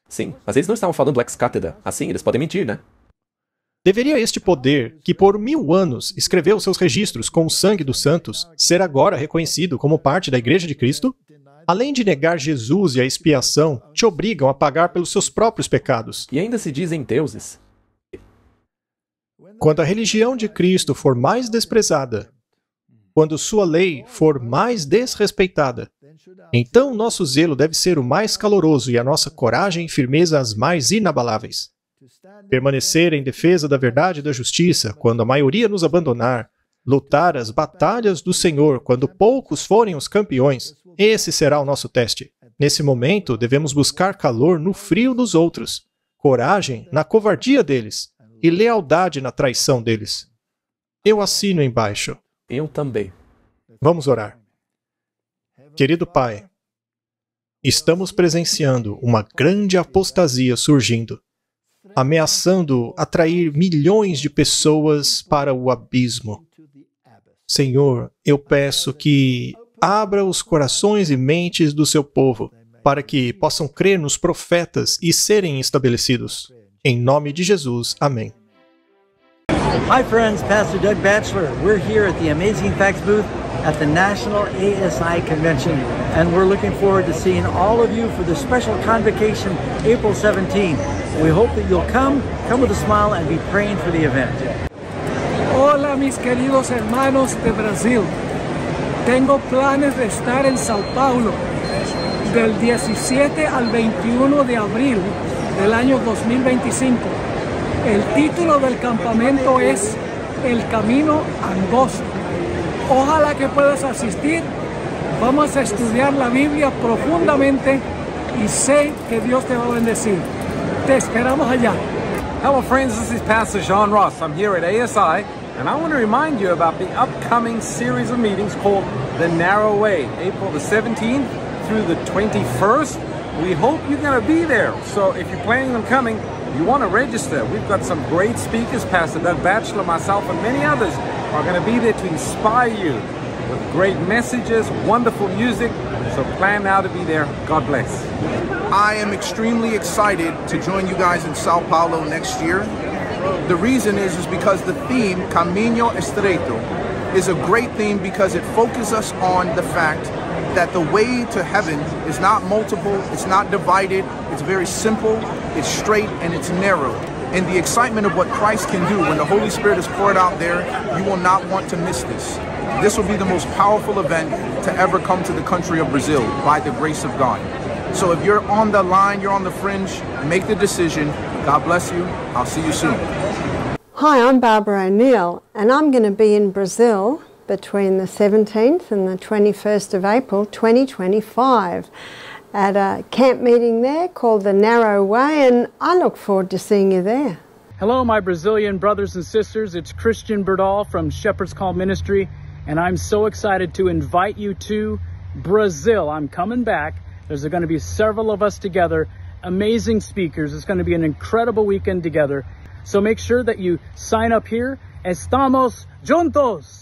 Sim, mas eles não estavam falando ex cátedra. Assim, eles podem mentir, né? Deveria este poder, que por 1000 anos escreveu seus registros com o sangue dos santos, ser agora reconhecido como parte da Igreja de Cristo? Além de negar Jesus e a expiação, te obrigam a pagar pelos seus próprios pecados. E ainda se dizem deuses. Quando a religião de Cristo for mais desprezada, quando sua lei for mais desrespeitada, então nosso zelo deve ser o mais caloroso e a nossa coragem e firmeza as mais inabaláveis. Permanecer em defesa da verdade e da justiça quando a maioria nos abandonar, lutar as batalhas do Senhor quando poucos forem os campeões, esse será o nosso teste. Nesse momento, devemos buscar calor no frio dos outros, coragem na covardia deles e lealdade na traição deles. Eu assino embaixo. Eu também. Vamos orar. Querido Pai, estamos presenciando uma grande apostasia surgindo, ameaçando atrair milhões de pessoas para o abismo. Senhor, eu peço que abra os corações e mentes do seu povo, para que possam crer nos profetas e serem estabelecidos. Em nome de Jesus, amém. Hi friends, Pastor Doug Batchelor. We're here at the Amazing Facts booth at the National ASI Convention, and we're looking forward to seeing all of you for the special convocation April 17th. We hope that you'll come with a smile, and be praying for the event. Hola mis queridos hermanos de Brasil. Tengo planes de estar en Sao Paulo del 17 al 21 de abril del año 2025. El título del campamento es El Camino Angosto. Ojalá que puedas asistir. Vamos a estudiar la Biblia profundamente y sé que Dios te va a bendecir. Te esperamos allá. Hello friends, this is Pastor John Ross. I'm here at ASI, and I want to remind you about the upcoming series of meetings called The Narrow Way, April the 17th through the 21st. We hope you're going to be there. So if you're planning on coming, you want to register. We've got some great speakers. Pastor Doug Batchelor, myself, and many others are going to be there to inspire you with great messages, wonderful music. So plan now to be there. God bless. I am extremely excited to join you guys in Sao Paulo next year. The reason is because the theme, Camino Estreito, is a great theme because it focuses us on the fact that the way to heaven is not multiple, it's not divided, it's very simple, it's straight, and it's narrow. And the excitement of what Christ can do when the Holy Spirit is poured out there, you will not want to miss this. This will be the most powerful event to ever come to the country of Brazil by the grace of God. So if you're on the line, you're on the fringe, make the decision. God bless you. I'll see you soon. Hi, I'm Barbara O'Neill, and I'm going to be in Brazil between the 17th and the 21st of April 2025 at a camp meeting there called The Narrow Way, and I look forward to seeing you there. Hello, my Brazilian brothers and sisters. It's Christian Berdal from Shepherd's Call Ministry, and I'm so excited to invite you to Brazil. I'm coming back. There's going to be several of us together, amazing speakers. It's going to be an incredible weekend together. So make sure that you sign up here. Estamos juntos!